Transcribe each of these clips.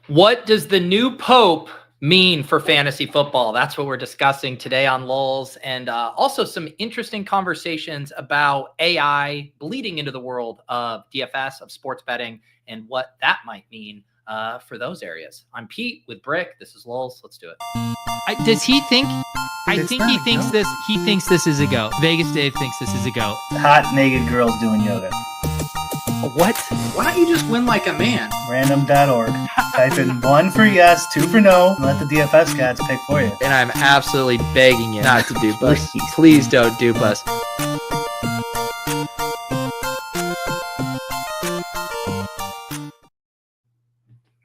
What does the new Pope mean for fantasy football? That's what we're discussing today on Lulz, and also some interesting conversations about AI bleeding into the world of DFS, of sports betting, and what that might mean for those areas. I'm Pete with Bric. This is Lulz. Let's do it. Does he think? I think he thinks this. He thinks this is a go. Vegas Dave thinks this is a go. Hot naked girls doing yoga. What? Why don't you just win like a man? Random.org. Type in 1 for yes, 2 for no, and let the DFS gods pick for you. And I'm absolutely begging you not to dupe us. Please don't dupe us.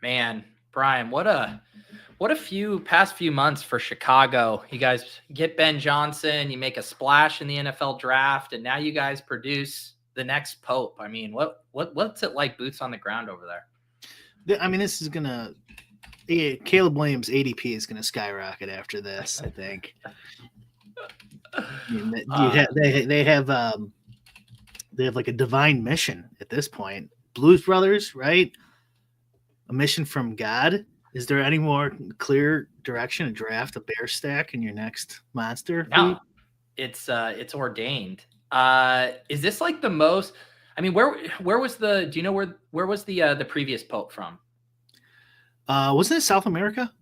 Man, Brian, what a past few months for Chicago. You guys get Ben Johnson, you make a splash in the NFL draft, and now you guys produce the next Pope. I mean, what's it like boots on the ground over there? I mean, this is Caleb Williams' ADP is gonna skyrocket after this. I think. They have like a divine mission at this point. Blues Brothers, right? A mission from God. Is there any more clear direction to draft a bear stack in your next monster? No, it's ordained. Is this like the most? I mean, where was the? Do you know where was the previous Pope from? Wasn't it South America?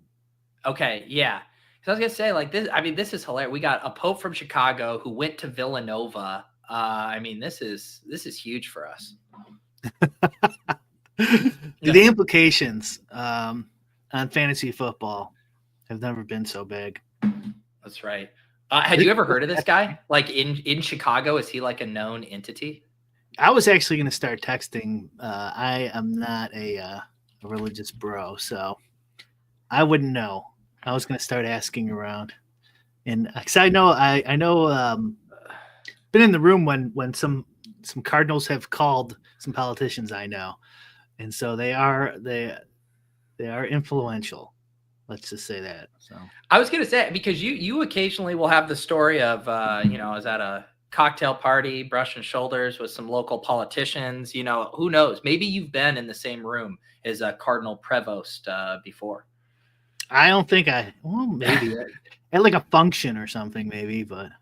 Okay, yeah. Because I was gonna say like this. I mean, this is hilarious. We got a Pope from Chicago who went to Villanova. I mean, this is huge for us. The implications on fantasy football have never been so big. That's right. Had you ever heard of this guy? Like in Chicago, is he like a known entity? I was actually going to start texting. I am not a religious bro, so I wouldn't know. I was going to start asking around, and because I know, been in the room when some Cardinals have called some politicians I know, and so they are influential. Let's just say that. So I was going to say, because you occasionally will have the story of, I was at a cocktail party, brushing shoulders with some local politicians. Who knows? Maybe you've been in the same room as a Cardinal Prevost before. I don't think maybe at like a function or something, maybe, but.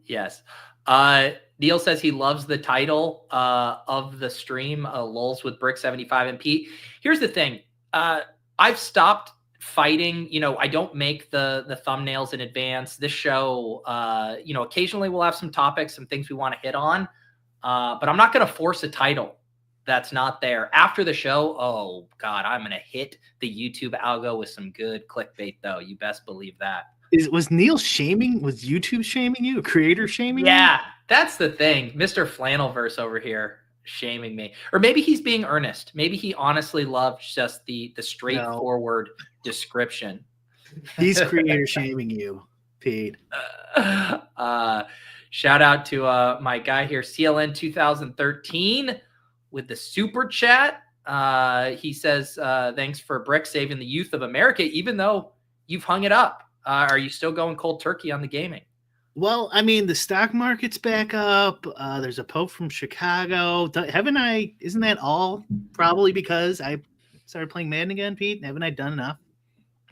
Yes. Neil says he loves the title of the stream, Lulz with Bric 75 and Pete. Here's the thing. I've stopped fighting. I don't make the thumbnails in advance. This show, occasionally we'll have some topics, some things we want to hit on, but I'm not going to force a title that's not there. After the show, oh, God, I'm going to hit the YouTube algo with some good clickbait, though. You best believe that. Was Neil shaming? Was YouTube shaming you? Creator shaming you? Yeah, that's the thing. Mr. Flannelverse over here shaming me. Or maybe he's being earnest. Maybe he honestly loves just the straightforward description. He's creator shaming you, Pete. Shout out to my guy here, CLN 2013 with the super chat. He says, thanks for Bric saving the youth of America, even though you've hung it up. Are you still going cold turkey on the gaming? Well, I mean, the stock market's back up. There's a Pope from Chicago. Isn't that all probably because I started playing Madden again, Pete? Haven't I done enough?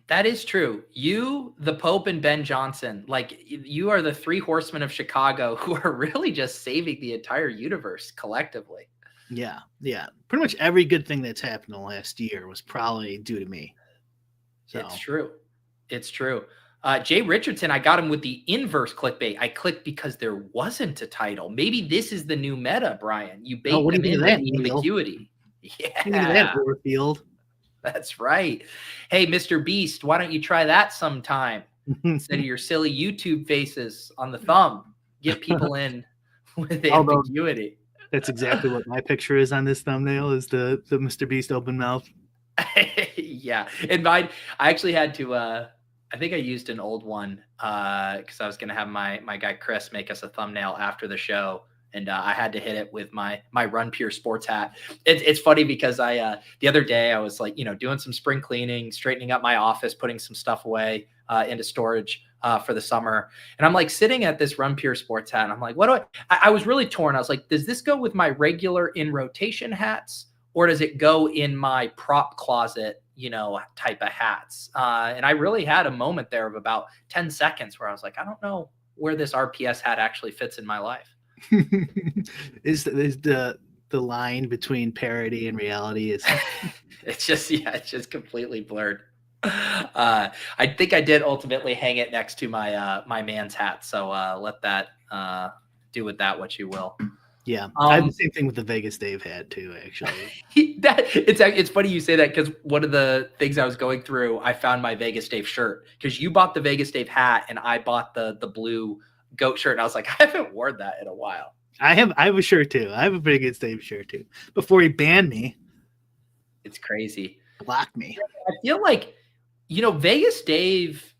That is true. You, the Pope, and Ben Johnson, like you are the three horsemen of Chicago who are really just saving the entire universe collectively. Yeah. Pretty much every good thing that's happened in the last year was probably due to me. So. It's true. Jay Richardson, I got him with the inverse clickbait. I clicked because there wasn't a title. Maybe this is the new meta, Brian. You bait them in with ambiguity. Yeah. That Warfield. That's right. Hey, Mr. Beast, why don't you try that sometime? Instead of your silly YouTube faces on the thumb, get people in with ambiguity. That's exactly what my picture is on this thumbnail, is the Mr. Beast open mouth. Yeah. And I actually had to, I think I used an old one because I was going to have my guy Chris make us a thumbnail after the show. And I had to hit it with my Run Pure Sports hat. It's funny because the other day I was like, doing some spring cleaning, straightening up my office, putting some stuff away into storage for the summer. And I'm like sitting at this Run Pure Sports hat. And I'm like, what do I was really torn. I was like, does this go with my regular in rotation hats? or does it go in my prop closet, type of hats? And I really had a moment there of about 10 seconds where I was like, I don't know where this RPS hat actually fits in my life. is the line between parody and reality is it's just completely blurred. I think I did ultimately hang it next to my man's hat. So let that do with that what you will. Yeah, I have the same thing with the Vegas Dave hat too. Actually, it's funny you say that, because one of the things I was going through, I found my Vegas Dave shirt, because you bought the Vegas Dave hat and I bought the blue goat shirt, and I was like, I haven't worn that in a while. I have a shirt too. I have a Vegas Dave shirt too. Before he banned me, it's crazy. Blocked me. I feel like, Vegas Dave,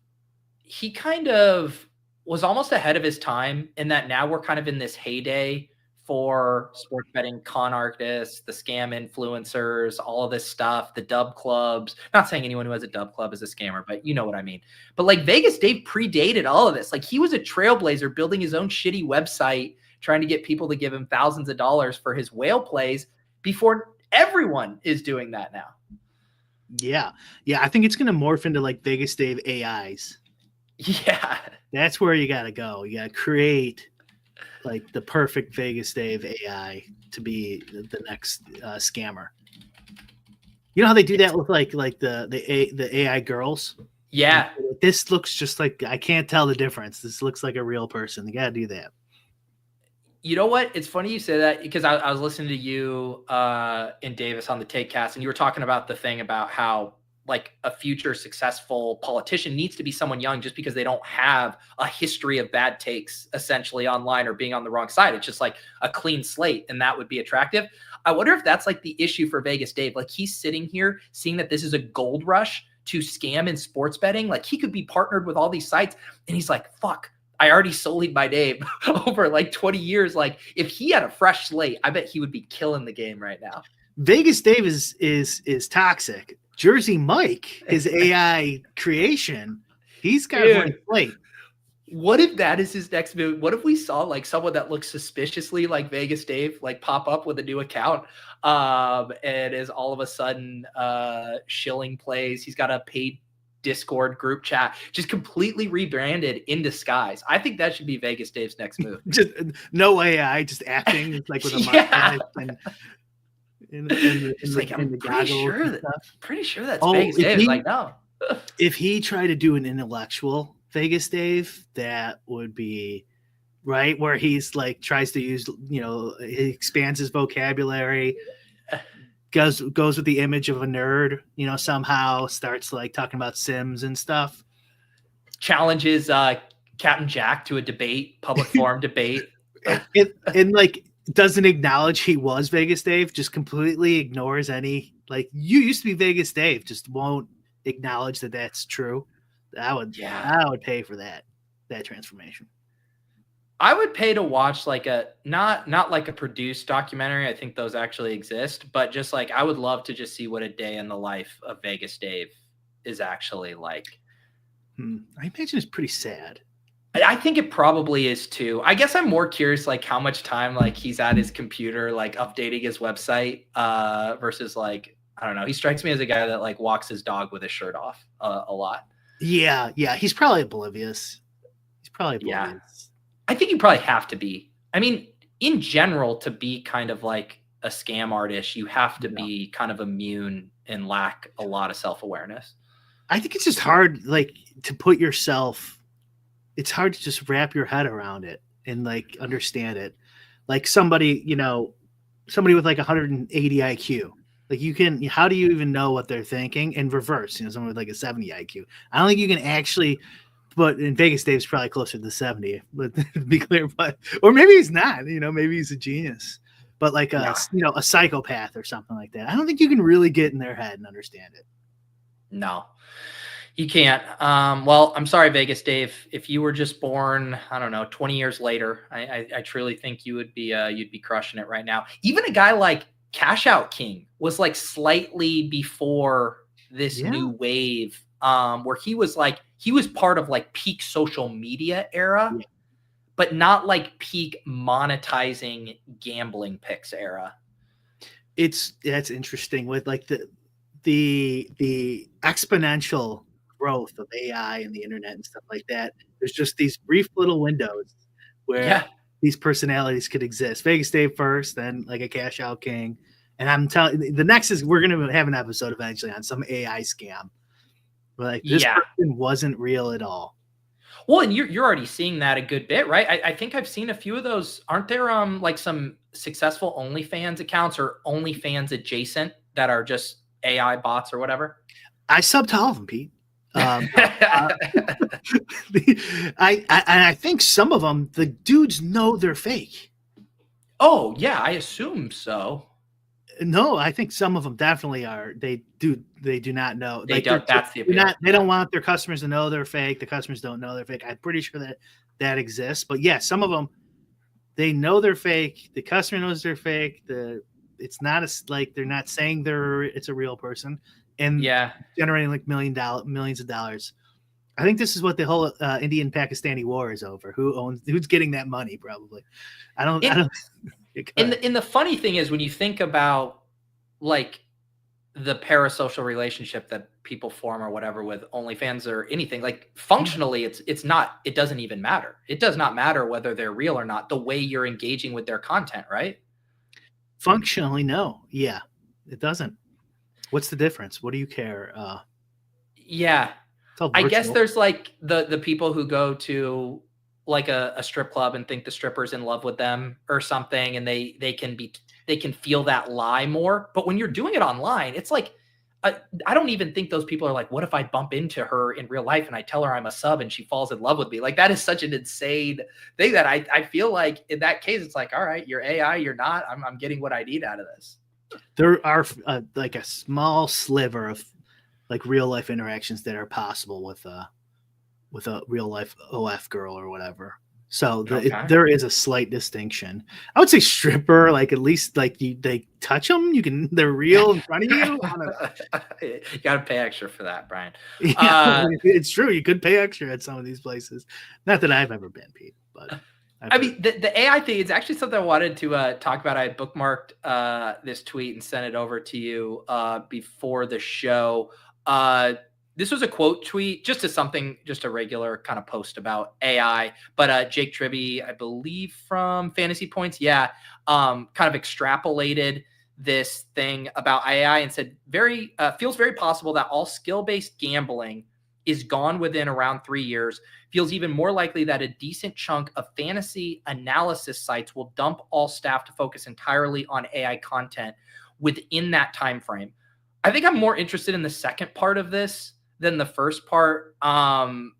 he kind of was almost ahead of his time in that now we're kind of in this heyday for sports betting con artists, the scam influencers, all of this stuff, the dub clubs. Not saying anyone who has a dub club is a scammer, but you know what I mean. But like Vegas Dave predated all of this. Like he was a trailblazer building his own shitty website, trying to get people to give him thousands of dollars for his whale plays before everyone is doing that now. Yeah. I think it's going to morph into like Vegas Dave AIs. Yeah. That's where you got to go. You got to create like the perfect Vegas Dave AI to be the next scammer. You know how they do that with like the AI girls? Yeah. This looks just like, I can't tell the difference. This looks like a real person. You got to do that. You know what? It's funny you say that, because I was listening to you and Davis on the Takecast, and you were talking about the thing about how like a future successful politician needs to be someone young, just because they don't have a history of bad takes essentially online or being on the wrong side. It's just like a clean slate, and that would be attractive. I wonder if that's like the issue for Vegas Dave. Like he's sitting here seeing that this is a gold rush to scam in sports betting. Like he could be partnered with all these sites, and he's like, fuck, I already sullied my name over like 20 years. Like if he had a fresh slate, I bet he would be killing the game right now. Vegas Dave is toxic. Jersey Mike, his AI creation, he's got a plate. What if that is his next move? What if we saw like someone that looks suspiciously like Vegas Dave, like pop up with a new account, and is all of a sudden shilling plays? He's got a paid Discord group chat, just completely rebranded in disguise. I think that should be Vegas Dave's next move. Just no AI, just acting like with a mustache and I'm pretty sure that's Vegas Dave. Like, no. If he tried to do an intellectual Vegas Dave, that would be right, where he's like tries to use, he expands his vocabulary, goes with the image of a nerd, somehow starts like talking about Sims and stuff. Challenges Captain Jack to a debate, public forum debate. And like doesn't acknowledge he was Vegas Dave, just completely ignores any, like, you used to be Vegas Dave, just won't acknowledge that that's true. I would pay for that transformation. I would pay to watch like a not like a produced documentary. I think those actually exist, but just like I would love to just see what a day in the life of Vegas Dave is actually like. I imagine it's pretty sad. I think it probably is too. I guess I'm more curious like how much time like he's at his computer like updating his website versus like, I don't know. He strikes me as a guy that like walks his dog with his shirt off a lot. Yeah. He's probably oblivious. Yeah. I think you probably have to be. I mean, in general, to be kind of like a scam artist, you have to be kind of immune and lack a lot of self-awareness. I think it's just hard, like, to put yourself. It's hard to just wrap your head around it and like understand it. Like somebody with like 180 IQ, like how do you even know what they're thinking? In reverse, someone with like a 70 IQ. I don't think you can actually, but in Vegas Dave's probably closer to 70, but to be clear, or maybe he's not, maybe he's a genius, but like a psychopath or something like that. I don't think you can really get in their head and understand it. No. You can't. Well, I'm sorry, Vegas Dave. If you were just born, I don't know, 20 years later, I truly think you would be you'd be crushing it right now. Even a guy like Cash Out King was like slightly before this new wave, where he was part of like peak social media era, but not like peak monetizing gambling picks era. That's interesting with like the exponential growth of AI and the internet and stuff like that. There's just these brief little windows where Yeah. these personalities could exist. Vegas Dave first, then like a cash out king. And I'm telling the next is we're gonna have an episode eventually on some AI scam. But like this Yeah. person wasn't real at all. Well, and you're already seeing that a good bit, right? I think I've seen a few of those. Aren't there like some successful OnlyFans accounts or OnlyFans adjacent that are just AI bots or whatever? I subbed to all of them, Pete. I think some of them, the dudes know they're fake. Oh yeah, I assume so. No, I think some of them definitely are. They do not know. They Like, don't. That's the appeal. they don't want their customers to know they're fake. The customers don't know they're fake. I'm pretty sure that exists. But yeah, some of them, they know they're fake. The customer knows they're fake. It's not like they're not saying it's a real person, and Yeah. generating like millions of dollars. I think this is what the whole Indian Pakistani war is over. Who's getting that money? Probably. I don't. And the funny thing is when you think about like the parasocial relationship that people form or whatever with OnlyFans or anything, like functionally it doesn't even matter. It does not matter whether they're real or not, the way you're engaging with their content, right? Functionally, no. Yeah, it doesn't. What's the difference? What do you care? Yeah. I guess virtual. there's like the people who go to like a strip club and think the stripper's in love with them or something, and they can feel that lie more. But when you're doing it online, it's like I don't even think those people are like, what if I bump into her in real life and I tell her I'm a sub and she falls in love with me? Like that is such an insane thing that I feel like in that case it's like, all right, you're AI, you're not. I'm getting what I need out of this. There are like a small sliver of like real life interactions that are possible with a real life OF girl or whatever. So there is a slight distinction. I would say stripper, like at least like they touch them, they're real in front of you. You got to pay extra for that, Brian. Yeah, it's true. You could pay extra at some of these places. Not that I've ever been, Pete, but I mean, the AI thing is actually something I wanted to talk about. I had bookmarked this tweet and sent it over to you before the show. This was a quote tweet, just a regular kind of post about AI. But Jake Tribby, I believe from Fantasy Points, kind of extrapolated this thing about AI and said feels very possible that all skill-based gambling is gone within around 3 years. Feels even more likely that a decent chunk of fantasy analysis sites will dump all staff to focus entirely on AI content within that time frame. I think I'm more interested in the second part of this than the first part. The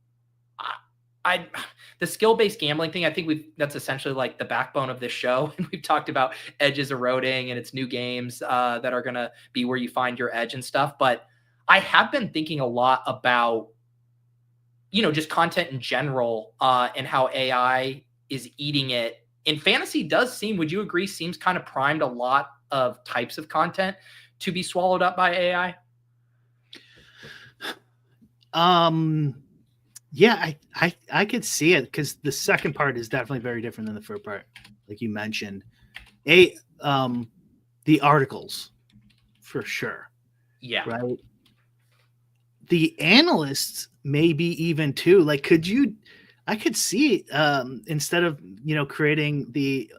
skill-based gambling thing, I think that's essentially like the backbone of this show. And we've talked about edges eroding and it's new games that are going to be where you find your edge and stuff. But I have been thinking a lot about, just content in general and how AI is eating it. And fantasy would you agree, seems kind of primed a lot of types of content to be swallowed up by AI? Yeah, I could see it because the second part is definitely very different than the first part, like you mentioned. The articles, for sure. Yeah. Right. The analysts, maybe even too. Like, I could see instead of creating the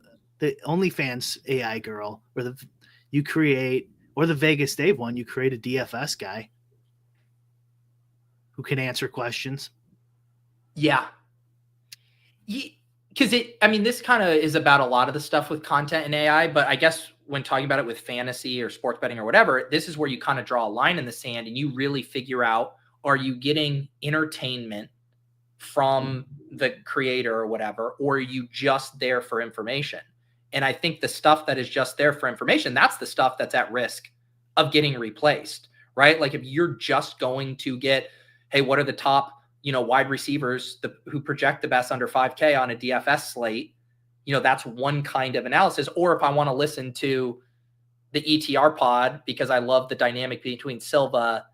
OnlyFans AI girl, or the Vegas Dave one, you create a DFS guy who can answer questions. Yeah. Because this kind of is about a lot of the stuff with content and AI, but I guess when talking about it with fantasy or sports betting or whatever, this is where you kind of draw a line in the sand and you really figure out, are you getting entertainment from the creator or whatever, or are you just there for information? And I think the stuff that is just there for information, that's the stuff that's at risk of getting replaced, right? Like if you're just going to get, hey, what are the top, wide receivers who project the best under 5K on a DFS slate? That's one kind of analysis. Or if I want to listen to the ETR pod because I love the dynamic between Silva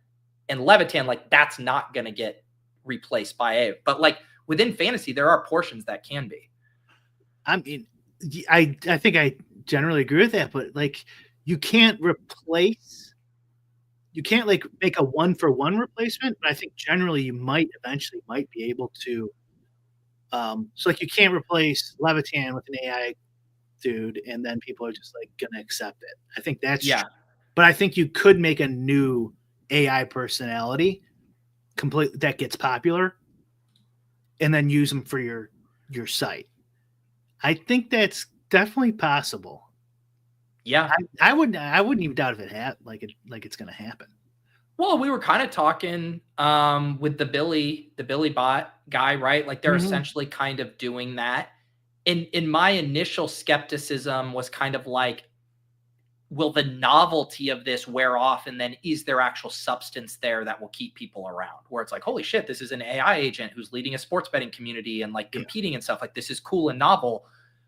and Levitan, like that's not going to get replaced by AI. But like within fantasy, there are portions that can be. I mean, I think I generally agree with that, but like you can't like make a 1-for-1 replacement, but I think generally you eventually be able to. So like you can't replace Levitan with an AI dude, and then people are just like gonna accept it. I think that's Yeah. but I think you could make a new AI personality that gets popular, and then use them for your site. I think that's definitely possible. Yeah. I wouldn't even doubt if it's gonna happen. Well, we were kind of talking with the Billy bot guy, right? Like they're essentially kind of doing that. In my initial skepticism was kind of like, will the novelty of this wear off? And then is there actual substance there that will keep people around? Where it's like, holy shit, this is an AI agent who's leading a sports betting community and like competing and stuff. Like this is cool and novel.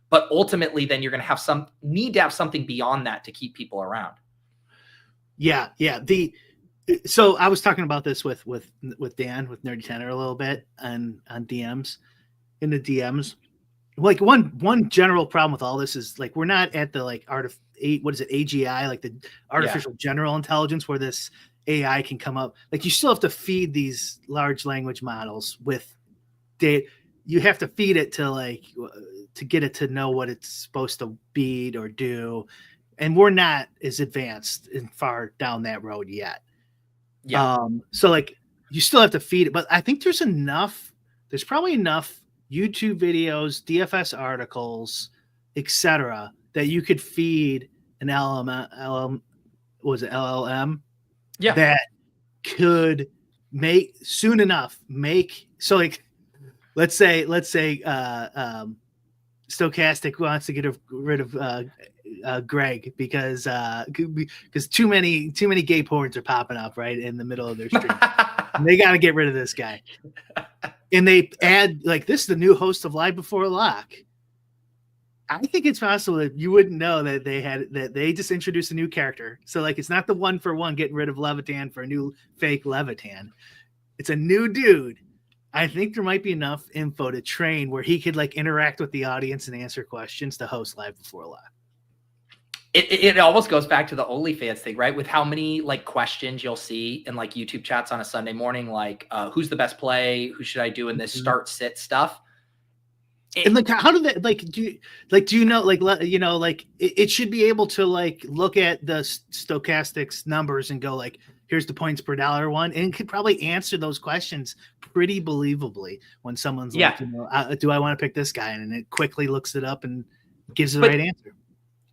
But ultimately, then you're going to have need to have something beyond that to keep people around. Yeah. So I was talking about this with Dan with Nerdy Tenor a little bit on DMs in the DMs. Like one general problem with all this is like we're not at the like AGI, like the artificial general intelligence where this AI can come up. Like you still have to feed these large language models with data. You have to feed it to get it to know what it's supposed to be or do. And we're not as advanced and far down that road yet. Yeah. So like you still have to feed it, but I think there's probably enough YouTube videos, DFS articles, etc., that you could feed an LLM that could make so like let's say Stochastic wants to get rid of Greg because too many gay porns are popping up right in the middle of their stream. They got to get rid of this guy. And they add like this is the new host of Live Before Lock. I think it's possible that you wouldn't know that they just introduced a new character. So like it's not the 1-for-1 getting rid of Levitan for a new fake Levitan. It's a new dude. I think there might be enough info to train where he could like interact with the audience and answer questions to host Live Before Lock. It almost goes back to the OnlyFans thing, right? With how many like questions you'll see in like YouTube chats on a Sunday morning, like who's the best play? Who should I do in this start sit stuff? And like, how do they do you know, it should be able to like look at the Stochastics numbers and go like, here's the points per dollar one, and could probably answer those questions pretty believably when someone's like, do I want to pick this guy? And it quickly looks it up and gives the right answer.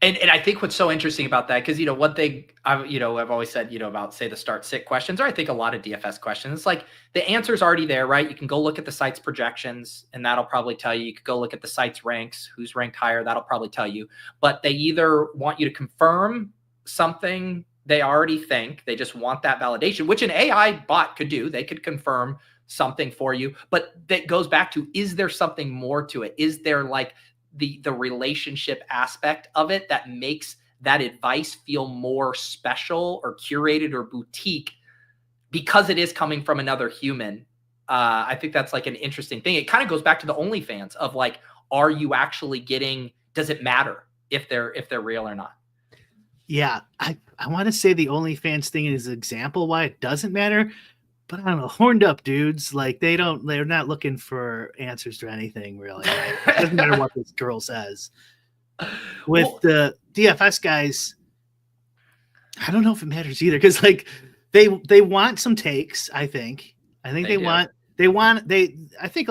And I think what's so interesting about that, because, one thing I've always said, about say the start sit questions, or I think a lot of DFS questions, it's like the answer's already there, right? You can go look at the site's projections and that'll probably tell you. You could go look at the site's ranks, who's ranked higher, that'll probably tell you. But they either want you to confirm something they already think, they just want that validation, which an AI bot could do. They could confirm something for you, but that goes back to, is there something more to it? Is there like the relationship aspect of it that makes that advice feel more special or curated or boutique because it is coming from another human? I think that's like an interesting thing. It kind of goes back to the OnlyFans of like, are you actually getting, does it matter if they're real or not? Yeah. I want to say the OnlyFans thing is an example why it doesn't matter. But I don't know, horned up dudes, like they're not looking for answers to anything really. Right? It doesn't matter what this girl says. With the DFS guys, I don't know if it matters either, because like they want some takes. I think I think a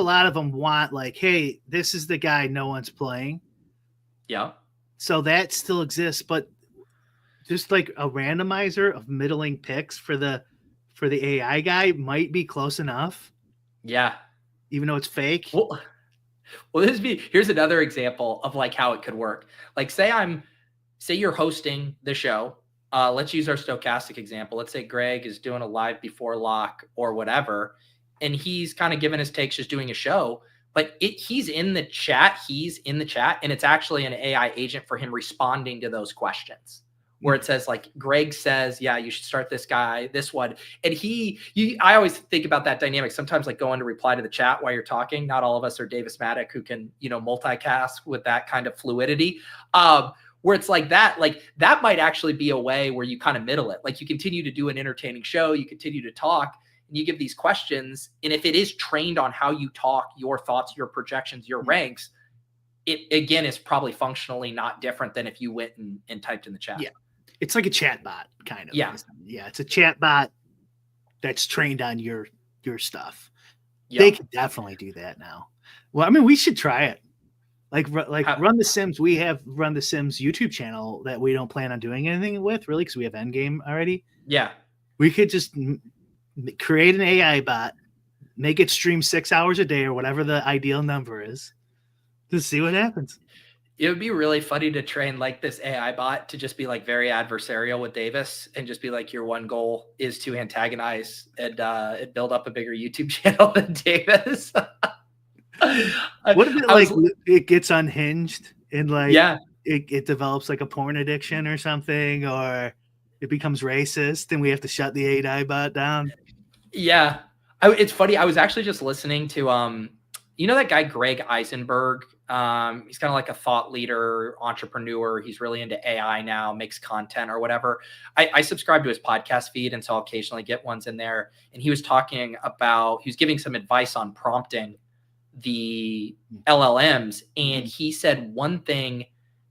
lot of them want like, hey, this is the guy no one's playing. Yeah. So that still exists, but just like a randomizer of middling picks for the AI guy might be close enough. Yeah. Even though it's fake. Well, here's another example of like how it could work. Like say you're hosting the show. Let's use our Stochastic example. Let's say Greg is doing a Live Before Lock or whatever, and he's kind of giving his takes, just doing a show, but he's in the chat, and it's actually an AI agent for him responding to those questions. Where it says like Greg says, yeah, you should start this guy, this one. And I always think about that dynamic. Sometimes like going to reply to the chat while you're talking. Not all of us are Davis Maddock who can, multicast with that kind of fluidity. where it's like that might actually be a way where you kind of middle it. Like you continue to do an entertaining show, you continue to talk, and you give these questions. And if it is trained on how you talk, your thoughts, your projections, your ranks, it again is probably functionally not different than if you went and typed in the chat. Yeah. It's like a chat bot kind of. Yeah. Yeah. It's a chat bot that's trained on your stuff. Yep. They could definitely do that now. Well, I mean, we should try it. Run the Sims. We have Run the Sims YouTube channel that we don't plan on doing anything with, really, because we have Endgame already. Yeah. We could just create an AI bot, make it stream 6 hours a day or whatever the ideal number is, to see what happens. It would be really funny to train like this AI bot to just be like very adversarial with Davis and just be like, your one goal is to antagonize and build up a bigger YouTube channel than Davis. What if it gets unhinged and it develops like a porn addiction or something, or it becomes racist and we have to shut the AI bot down? Yeah. It's funny. I was actually just listening to, that guy, Greg Eisenberg. He's kind of like a thought leader, entrepreneur. He's really into AI now, makes content or whatever. I subscribe to his podcast feed, and so I'll occasionally get ones in there. And he was giving some advice on prompting the LLMs. And he said one thing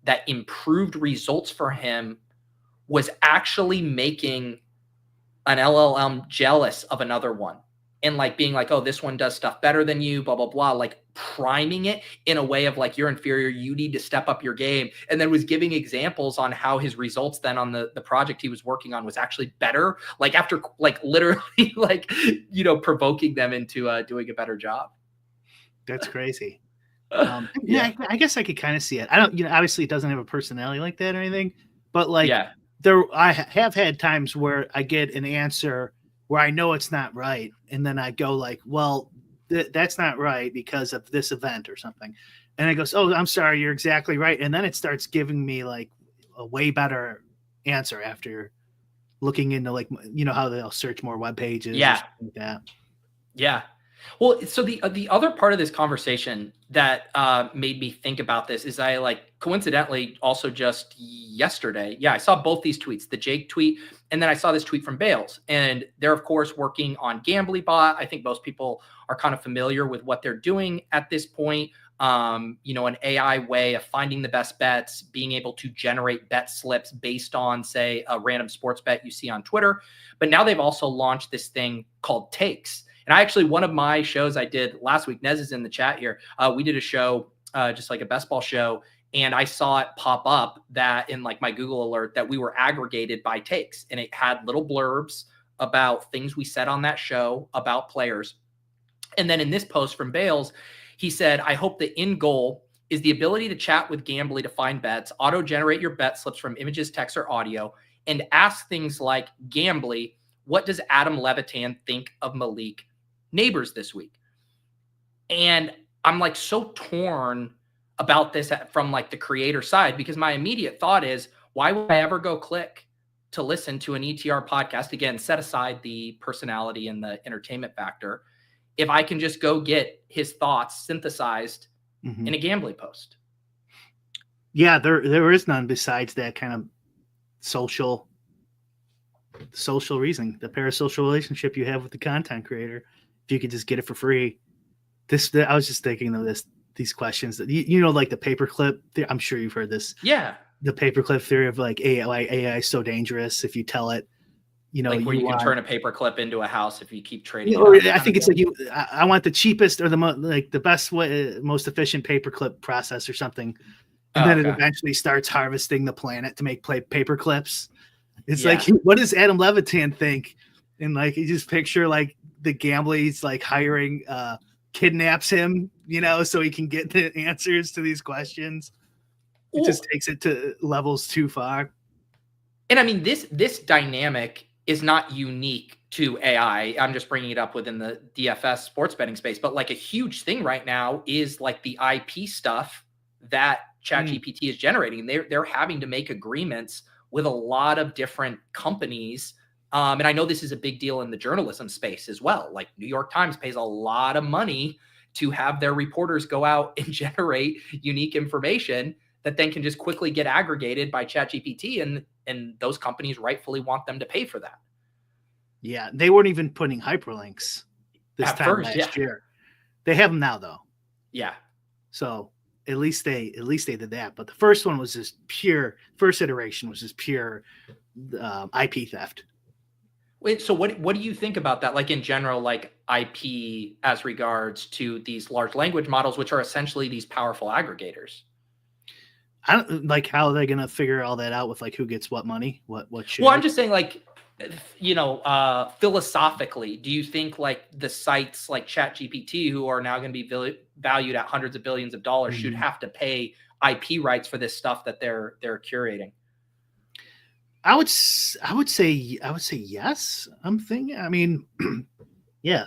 that improved results for him was actually making an LLM jealous of another one. And like being like, oh, this one does stuff better than you, blah, blah, blah, like priming it in a way of like, you're inferior, you need to step up your game. And then was giving examples on how his results then on the project he was working on was actually better. Like after like literally like, provoking them into doing a better job. That's crazy. I guess I could kind of see it. I don't, obviously it doesn't have a personality like that or anything, but like I have had times where I get an answer where I know it's not right. And then I go like, well, that's not right because of this event or something. And it goes, oh, I'm sorry, you're exactly right. And then it starts giving me like a way better answer after looking into like, how they'll search more web pages. Yeah. Like that. Yeah. Well, so the other part of this conversation that made me think about this is I like coincidentally also just yesterday, I saw both these tweets, the Jake tweet, and then I saw this tweet from Bales. And they're, of course, working on Gambly Bot. I think most people are kind of familiar with what they're doing at this point. An AI way of finding the best bets, being able to generate bet slips based on, say, a random sports bet you see on Twitter. But now they've also launched this thing called Takes. And I actually, one of my shows I did last week, Nez is in the chat here. We did a show, just like a best ball show. And I saw it pop up that in like my Google alert that we were aggregated by Takes. And it had little blurbs about things we said on that show about players. And then in this post from Bales, he said, I hope the end goal is the ability to chat with Gambly to find bets, auto-generate your bet slips from images, text, or audio, and ask things like, Gambly, what does Adam Levitan think of Malik Neighbors this week? And I'm like so torn about this from like the creator side, because my immediate thought is, why would I ever go click to listen to an ETR podcast? Again, set aside the personality and the entertainment factor, if I can just go get his thoughts synthesized in a Gambly post. Yeah, there is none besides that kind of social reasoning, the parasocial relationship you have with the content creator. If you could just get it for free. I was just thinking of these questions that like the paperclip. I'm sure you've heard this. Yeah. The paperclip theory of like AI is so dangerous if you tell it, like where you can turn a paperclip into a house if you keep trading. I think it's like I want the cheapest or the best way, most efficient paperclip process or something, and then it eventually starts harvesting the planet to make paper clips. It's like, what does Adam Levitan think? And like you just picture like the Gambly's like hiring kidnaps him, so he can get the answers to these questions. It just takes it to levels too far. And I mean, this dynamic is not unique to AI. I'm just bringing it up within the DFS sports betting space, but like a huge thing right now is like the IP stuff that ChatGPT is generating. They're having to make agreements with a lot of different companies. And I know this is a big deal in the journalism space as well. Like New York Times pays a lot of money to have their reporters go out and generate unique information that then can just quickly get aggregated by ChatGPT, and those companies rightfully want them to pay for that. Yeah, they weren't even putting hyperlinks this At time first, last year. They have them now, though. Yeah. So at least they did that. But the first one was just pure. First iteration was just pure IP theft. Wait, so what do you think about that? Like in general, like IP as regards to these large language models, which are essentially these powerful aggregators? I don't like how are they going to figure all that out with like who gets what money, what share? Well, I'm just saying, like, philosophically, do you think like the sites like ChatGPT, who are now going to be valued at hundreds of billions of dollars, should have to pay IP rights for this stuff that they're curating? I would say yes. I'm thinking. I mean, yeah.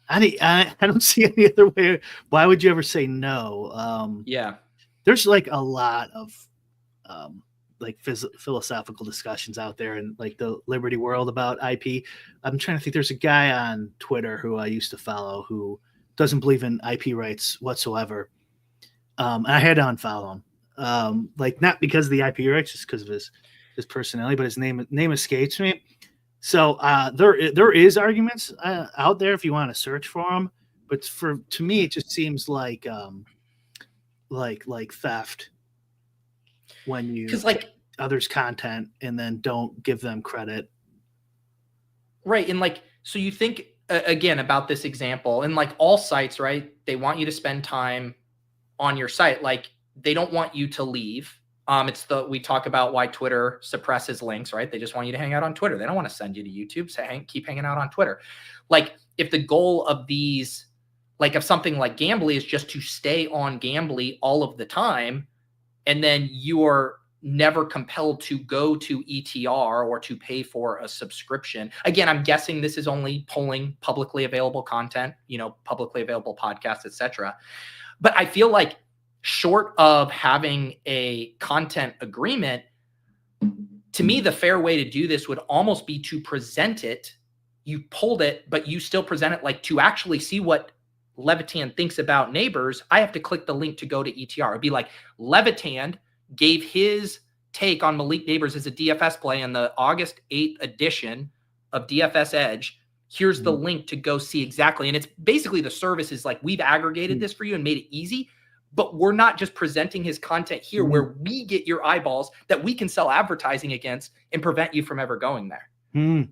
I don't see any other way. Why would you ever say no? Yeah. There's like a lot of like philosophical discussions out there in like the Liberty world about IP. I'm trying to think. There's a guy on Twitter who I used to follow who doesn't believe in IP rights whatsoever. And I had to unfollow him. Like not because of the IP rights, just because of his personality, but his name escapes me. So there is arguments out there if you want to search for them, but to me it just seems like theft when you like others' content and then don't give them credit. Right, and like so you think again about this example, and like all sites, right? They want you to spend time on your site, like they don't want you to leave. We talk about why Twitter suppresses links, right? They just want you to hang out on Twitter. They don't want to send you to YouTube. So keep hanging out on Twitter. Like if the goal of these, like if something like Gambly is just to stay on Gambly all of the time, and then you are never compelled to go to ETR or to pay for a subscription. Again, I'm guessing this is only pulling publicly available content, publicly available podcasts, etc. But I feel like short of having a content agreement, to me, the fair way to do this would almost be to present it. You pulled it, but you still present it like to actually see what Levitan thinks about Neighbors. I have to click the link to go to ETR. It'd be like Levitan gave his take on Malik Neighbors as a DFS play in the August 8th edition of DFS Edge. Here's the link to go see exactly. And it's basically the service is like, we've aggregated this for you and made it easy. But we're not just presenting his content here where we get your eyeballs that we can sell advertising against and prevent you from ever going there.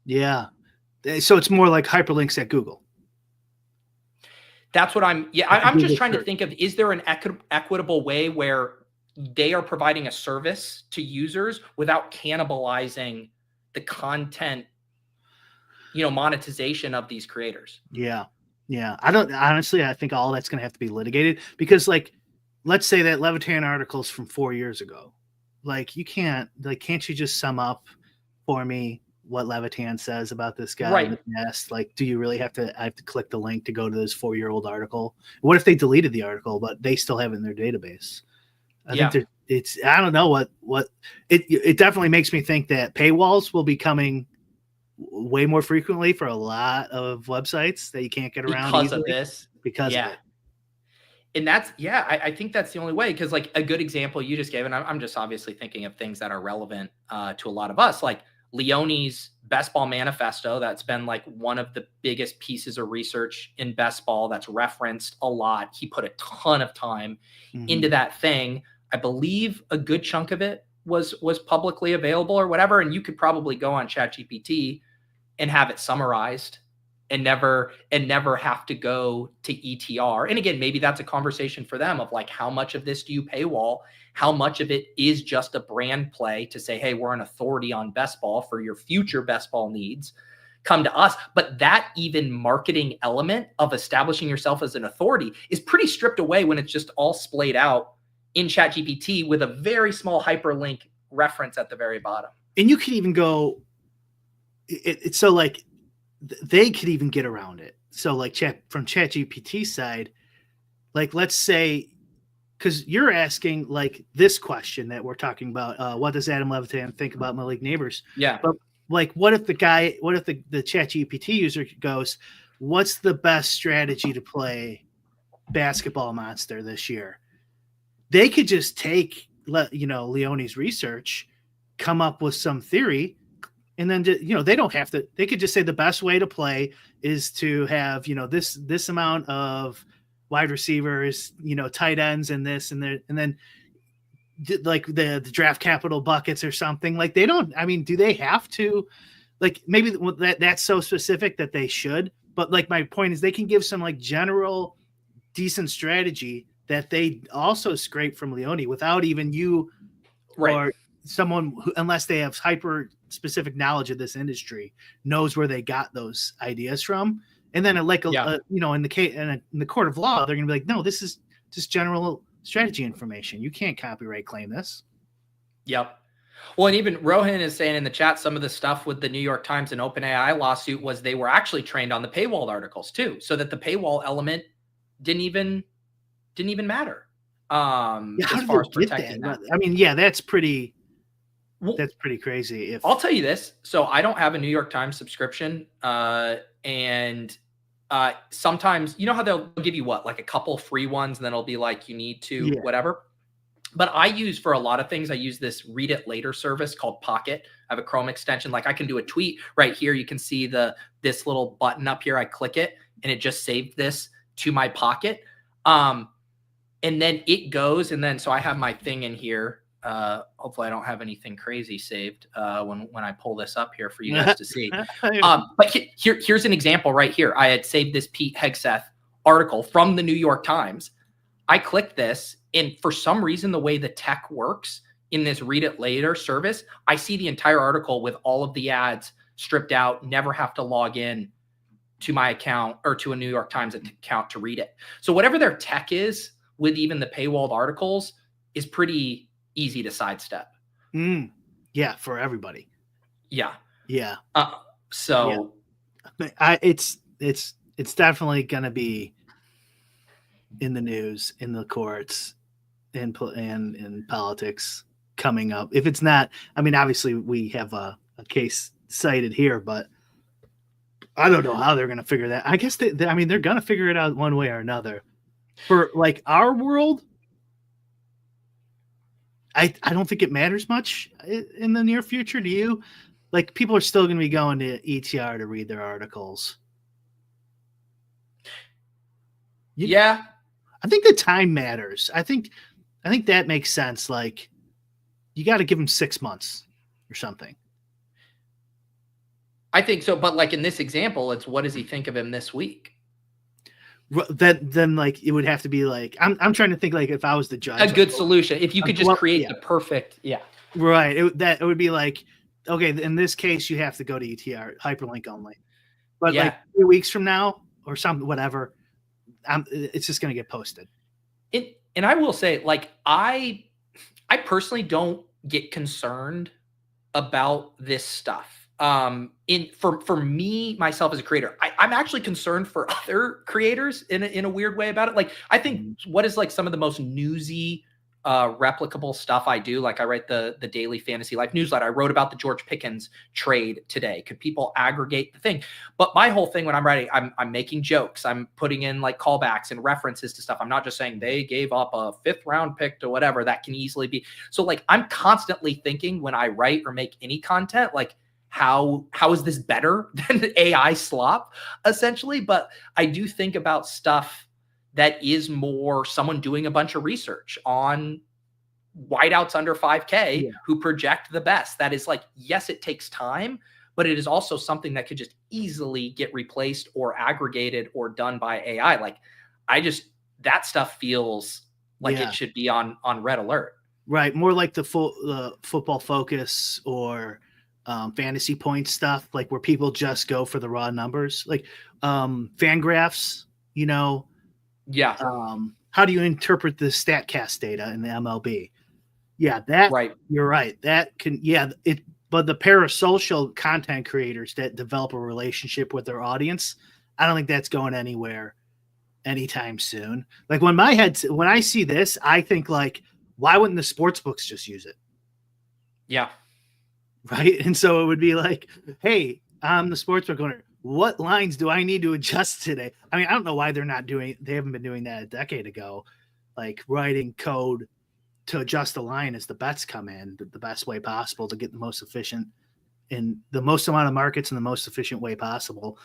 Yeah. So it's more like hyperlinks at Google. That's what I'm just trying to think of, is there an equitable way where they are providing a service to users without cannibalizing the content, monetization of these creators? Yeah. Yeah, I think all that's going to have to be litigated because, like, let's say that Levitan article's from 4 years ago. Like, can't you just sum up for me what Levitan says about this guy? Right. In the past? Like, do you really I have to click the link to go to this 4-year-old article? What if they deleted the article, but they still have it in their database? I think I don't know what it definitely makes me think that paywalls will be coming way more frequently for a lot of websites that you can't get around because easily of this. because of it. And that's I think that's the only way, because like a good example you just gave, and I'm just obviously thinking of things that are relevant to a lot of us, like Leone's Best Ball Manifesto. That's been like one of the biggest pieces of research in best ball that's referenced a lot. He put a ton of time into that thing. I believe a good chunk of it was publicly available or whatever, and you could probably go on ChatGPT and have it summarized and never have to go to ETR. And again, maybe that's a conversation for them of like, how much of this do you paywall? How much of it is just a brand play to say, hey, we're an authority on best ball for your future best ball needs. Come to us. But that even marketing element of establishing yourself as an authority is pretty stripped away when it's just all splayed out in ChatGPT with a very small hyperlink reference at the very bottom. And you could even go, it's so like they could even get around it. So like from ChatGPT side, like let's say, because you're asking like this question that we're talking about, what does Adam Levitan think about Malik Neighbors? Yeah. But like, what if the ChatGPT user goes, what's the best strategy to play Basketball Monster this year? they could just take, Leone's research, come up with some theory, and then, they don't have to, they could just say the best way to play is to have, this amount of wide receivers, tight ends and this and there, and then like the draft capital buckets or something. Like they don't, I mean, do they have to, like maybe that's so specific that they should, but like my point is they can give some like general decent strategy that they also scrape from Leone without even you or someone who, unless they have hyper specific knowledge of this industry, knows where they got those ideas from. And then in the court of law, they're going to be like, no, this is just general strategy information. You can't copyright claim this. Yep. Well, and even Rohan is saying in the chat, some of the stuff with the New York Times and OpenAI lawsuit was they were actually trained on the paywall articles too, so that the paywall element didn't even matter. As far as protecting that. I mean, yeah, that's pretty crazy. I'll tell you this. So I don't have a New York Times subscription. And sometimes, you know how they'll give you like a couple free ones and then it'll be like, you need to whatever. But I use for a lot of things, I use this read it later service called Pocket. I have a Chrome extension. Like I can do a tweet right here. You can see this little button up here. I click it and it just saved this to my Pocket. And then it goes. And then, so I have my thing in here. Hopefully I don't have anything crazy saved when I pull this up here for you guys to see. But here's an example right here. I had saved this Pete Hegseth article from the New York Times. I clicked this, and for some reason, the way the tech works in this read it later service, I see the entire article with all of the ads stripped out, never have to log in to my account or to a New York Times account to read it. So whatever their tech is with even the paywalled articles is pretty easy to sidestep. Yeah, for everybody. Yeah. So it's definitely going to be in the news, in the courts, and in politics coming up. If it's not, I mean, obviously we have a case cited here, but I don't know how they're going to figure that. I guess they're going to figure it out one way or another. For like our world, I don't think it matters much in the near future. Do you? Like, people are still going to be going to ETR to read their articles. Yeah. I think the time matters. I think that makes sense. Like, you got to give them 6 months or something. I think so. But like in this example, it's what does he think of him this week? Then like it would have to be like I'm trying to think like if I was the judge, a good solution. If you could just create the perfect, right. It would be like, okay, in this case you have to go to ETR hyperlink only, but like 3 weeks from now or something, whatever, it's just going to get posted. And I will say, like I personally don't get concerned about this stuff. For me, myself as a creator, I'm actually concerned for other creators in a weird way about it. Like, I think what is like some of the most newsy, replicable stuff I do, like I write the daily fantasy life newsletter. I wrote about the George Pickens trade today. Could people aggregate the thing? But my whole thing when I'm writing, I'm making jokes. I'm putting in like callbacks and references to stuff. I'm not just saying they gave up a 5th round pick to whatever. That can easily be. So like, I'm constantly thinking when I write or make any content, like, how is this better than AI slop, essentially? But I do think about stuff that is more someone doing a bunch of research on wideouts under 5K who project the best. That is like, yes, it takes time, but it is also something that could just easily get replaced or aggregated or done by AI. Like, that stuff feels like it should be on red alert. Right. More like the Football Focus or fantasy point stuff, like where people just go for the raw numbers, like Fangraphs, how do you interpret the StatCast data in the MLB? You're right. That can, but the parasocial content creators that develop a relationship with their audience, I don't think that's going anywhere anytime soon. Like when I see this, I think like, why wouldn't the sports books just use it? Yeah. Right. And so it would be like, hey, I'm the sportsbook owner. What lines do I need to adjust today? I mean, I don't know why they haven't been doing that a decade ago, like writing code to adjust the line as the bets come in the best way possible to get the most efficient in the most amount of markets in the most efficient way possible,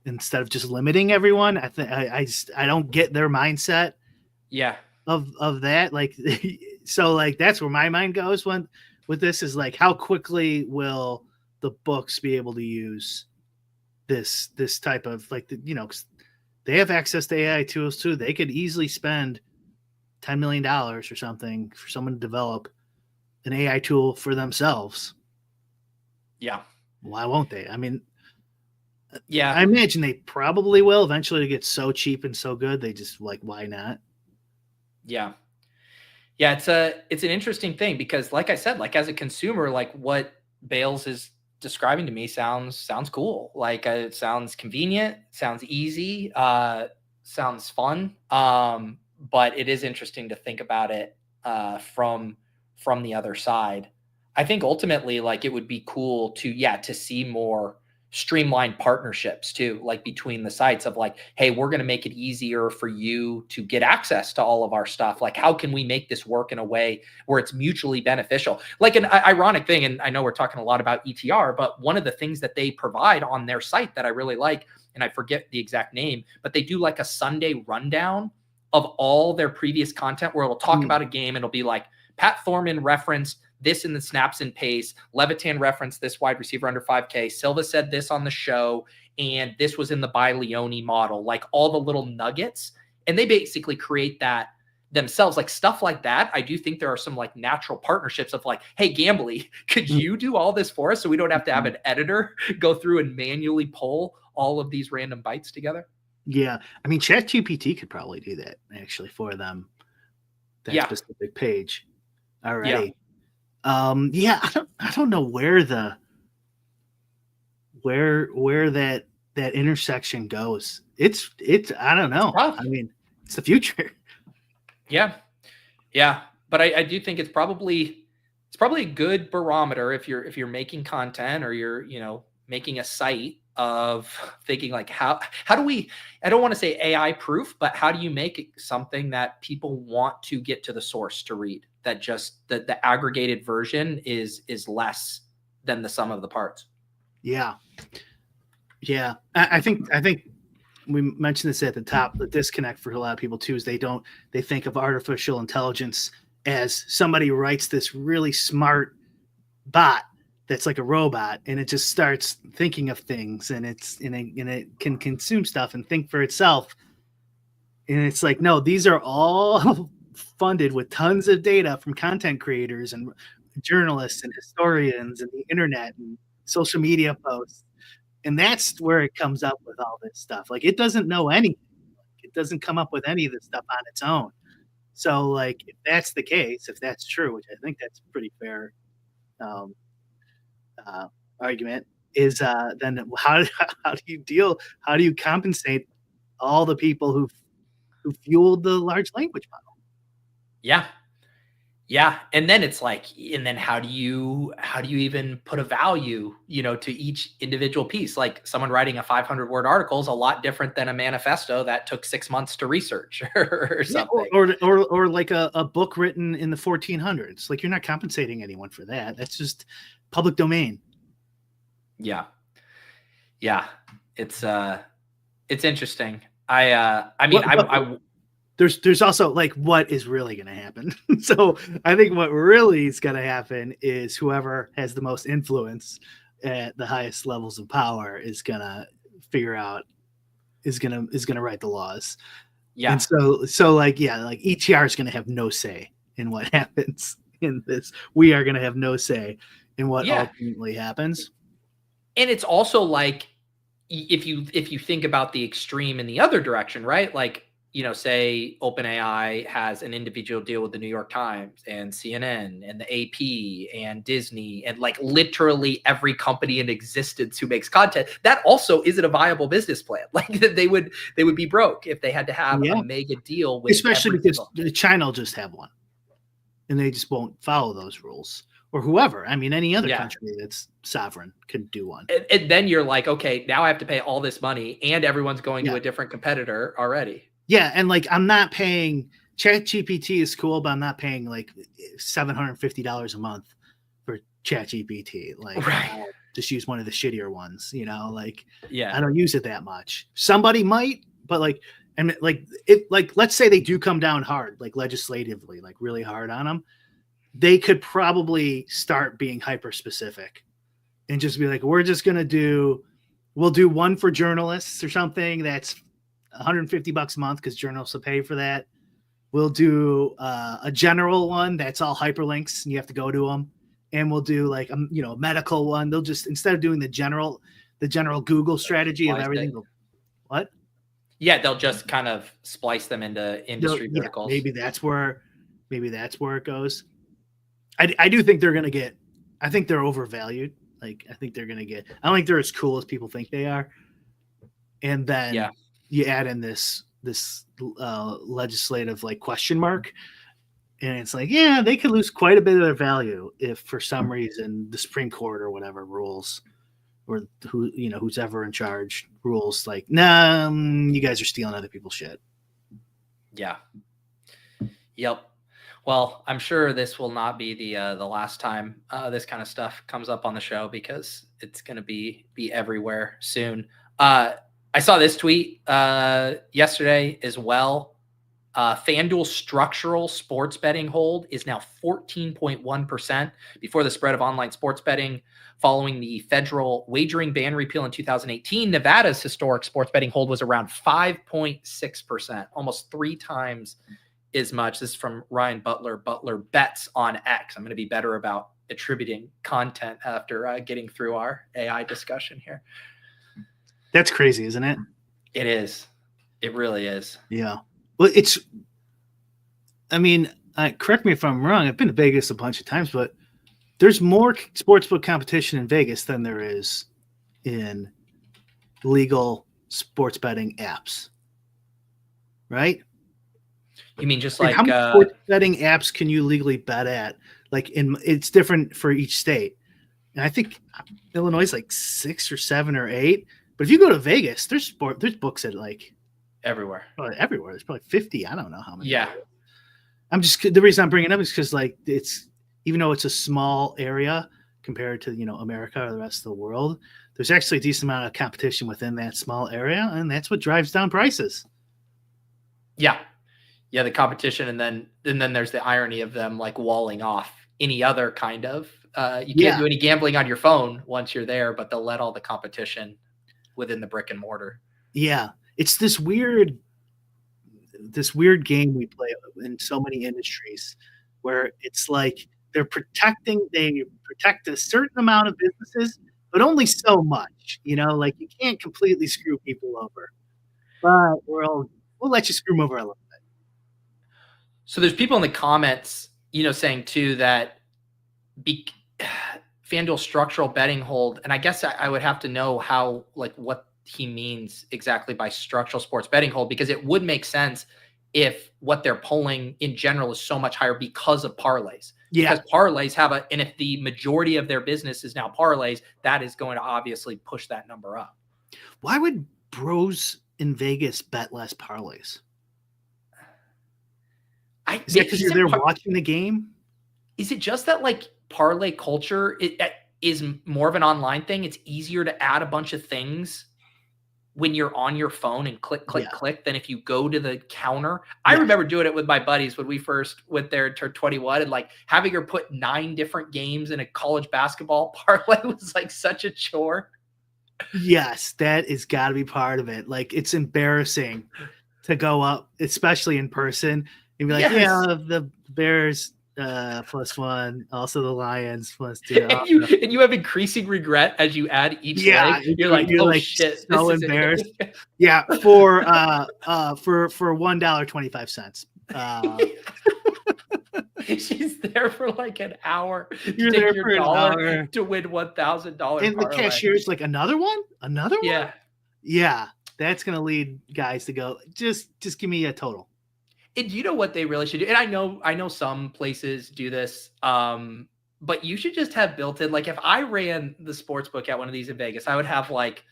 instead of just limiting everyone. I think I don't get their mindset Yeah. of that. Like, so like that's where my mind goes when with this is like, how quickly will the books be able to use this type of like, you know, 'cause they have access to AI tools too. They could easily spend $10 million or something for someone to develop an AI tool for themselves. Yeah. Why won't they? I mean, Yeah. I imagine they probably will eventually. It gets so cheap and so good. They just like, why not? Yeah. Yeah. It's an interesting thing because like I said, like as a consumer, like what Bales is describing to me sounds cool. Like it sounds convenient, sounds easy, sounds fun. But it is interesting to think about it from the other side. I think ultimately, like it would be cool to see more streamlined partnerships too, like between the sites of like, hey, we're going to make it easier for you to get access to all of our stuff. Like, how can we make this work in a way where it's mutually beneficial? Like an ironic thing, and I know we're talking a lot about ETR, but one of the things that they provide on their site that I really like, and I forget the exact name, but they do like a Sunday rundown of all their previous content where it'll talk about a game. And it'll be like Pat Thorman referenced this in the snaps and pace, Levitan referenced this wide receiver under 5K, Silva said this on the show, and this was in the by Leone model, like all the little nuggets. And they basically create that themselves, like stuff like that. I do think there are some like natural partnerships of like, hey, Gambly, could you do all this for us so we don't have to have an editor go through and manually pull all of these random bytes together? Yeah. I mean, ChatGPT could probably do that actually for them, that specific page already. I don't know where that intersection goes. It's I don't know. I mean, it's the future. Yeah. But I do think it's probably a good barometer if you're making content or you're, you know, making a site of thinking like, how do we, I don't want to say AI proof, but how do you make it something that people want to get to the source to read, that just the aggregated version is less than the sum of the parts? Yeah. I think we mentioned this at the top. The disconnect for a lot of people too is they think of artificial intelligence as somebody who writes this really smart bot that's like a robot, and it just starts thinking of things, and it can consume stuff and think for itself. And it's like, no, these are all funded with tons of data from content creators and journalists and historians and the internet and social media posts. And that's where it comes up with all this stuff. Like, it doesn't know anything. It doesn't come up with any of this stuff on its own. So, like, if that's the case, if that's true, which I think that's a pretty fair argument, is then how do you compensate all the people who fueled the large language model? Yeah. And then it's like, and then how do you even put a value, you know, to each individual piece? Like someone writing a 500-word article is a lot different than a manifesto that took 6 months to research or something. Or like a book written in the 1400s. Like, you're not compensating anyone for that. That's just public domain. Yeah. It's interesting. I There's also like, what is really going to happen? So I think what really is going to happen is whoever has the most influence at the highest levels of power is going to figure out, is going to write the laws. Yeah. And so like ETR is going to have no say in what happens in this. We are going to have no say in what ultimately happens. And it's also like, if you think about the extreme in the other direction, right? Like, you know, say OpenAI has an individual deal with the New York Times and CNN and the AP and Disney and like literally every company in existence who makes content. That also isn't a viable business plan. Like they would be broke if they had to have a mega deal with, especially because China will just have one and they just won't follow those rules. Or whoever. I mean, any other country that's sovereign could do one. And then you're like, okay, now I have to pay all this money and everyone's going to a different competitor already. Yeah. And like, I'm not paying ChatGPT is cool, but I'm not paying like $750 a month for ChatGPT. Like, Right. I'll just use one of the shittier ones, like Yeah. I don't use it that much. Somebody might, but let's say they do come down hard, like legislatively, like really hard on them. They could probably start being hyper specific and just be like, we'll do one for journalists or something. That's $150 a month because journalists will pay for that. We'll do a general one that's all hyperlinks and you have to go to them. And we'll do like a medical one. They'll just, instead of doing the general Google strategy of everything. What? Yeah, they'll just kind of splice them into industry verticals. Maybe that's where it goes. I do think they're going to get. I think they're overvalued. Like, I think they're going to get. I don't think they're as cool as people think they are. And then you add in this legislative like question mark, and it's like, yeah, they could lose quite a bit of their value if for some reason the Supreme Court or whatever rules, or who's ever in charge rules like, nah, you guys are stealing other people's shit. Yeah. Yep. Well, I'm sure this will not be the last time this kind of stuff comes up on the show, because it's going to be everywhere soon. I saw this tweet yesterday as well. FanDuel structural sports betting hold is now 14.1% before the spread of online sports betting. Following the federal wagering ban repeal in 2018, Nevada's historic sports betting hold was around 5.6%, almost 3 times as much. This is from Ryan Butler. Butler bets on X. I'm going to be better about attributing content after getting through our AI discussion here. That's crazy, isn't it? It is. It really is. Yeah. Well, correct me if I'm wrong. I've been to Vegas a bunch of times, but there's more sportsbook competition in Vegas than there is in legal sports betting apps. Right? You mean just like how many sports betting apps can you legally bet at? Like, it's different for each state. And I think Illinois is like 6 or 7 or 8. But if you go to Vegas, there's books at like everywhere. Everywhere. There's probably 50. I don't know how many. Yeah. The reason I'm bringing it up is because like it's, even though it's a small area compared to America or the rest of the world, there's actually a decent amount of competition within that small area, and that's what drives down prices. Yeah. Yeah, the competition, and then there's the irony of them like walling off any other kind of you can't do any gambling on your phone once you're there, but they'll let all the competition within the brick and mortar. Yeah. It's this weird game we play in so many industries where it's like they protect a certain amount of businesses, but only so much, like you can't completely screw people over, but we'll let you screw them over a little bit. So there's people in the comments, saying too that FanDuel structural betting hold, and I guess I would have to know how, like, what he means exactly by structural sports betting hold, because it would make sense if what they're pulling in general is so much higher because of parlays. Yeah. Because parlays and if the majority of their business is now parlays, that is going to obviously push that number up. Why would bros in Vegas bet less parlays? Is that because you're there watching the game? Is it just that like parlay culture is more of an online thing? It's easier to add a bunch of things when you're on your phone and click than if you go to the counter. I remember doing it with my buddies when we first went there to 21, and like having her put 9 different games in a college basketball parlay was like such a chore. Yes, that is got to be part of it. Like, it's embarrassing to go up, especially in person, and be like, the Bears +1, also the Lions +2. And you have increasing regret as you add each leg. You're like, shit, so embarrassed. Yeah, for $1.25. She's there for like an hour. You're there for an hour to win $1,000. And the cashier's like, another one? Yeah. Yeah, that's gonna lead guys to go, just give me a total. And you know what they really should do? And I know some places do this, but you should just have built in, like, if I ran the sports book at one of these in Vegas, I would have like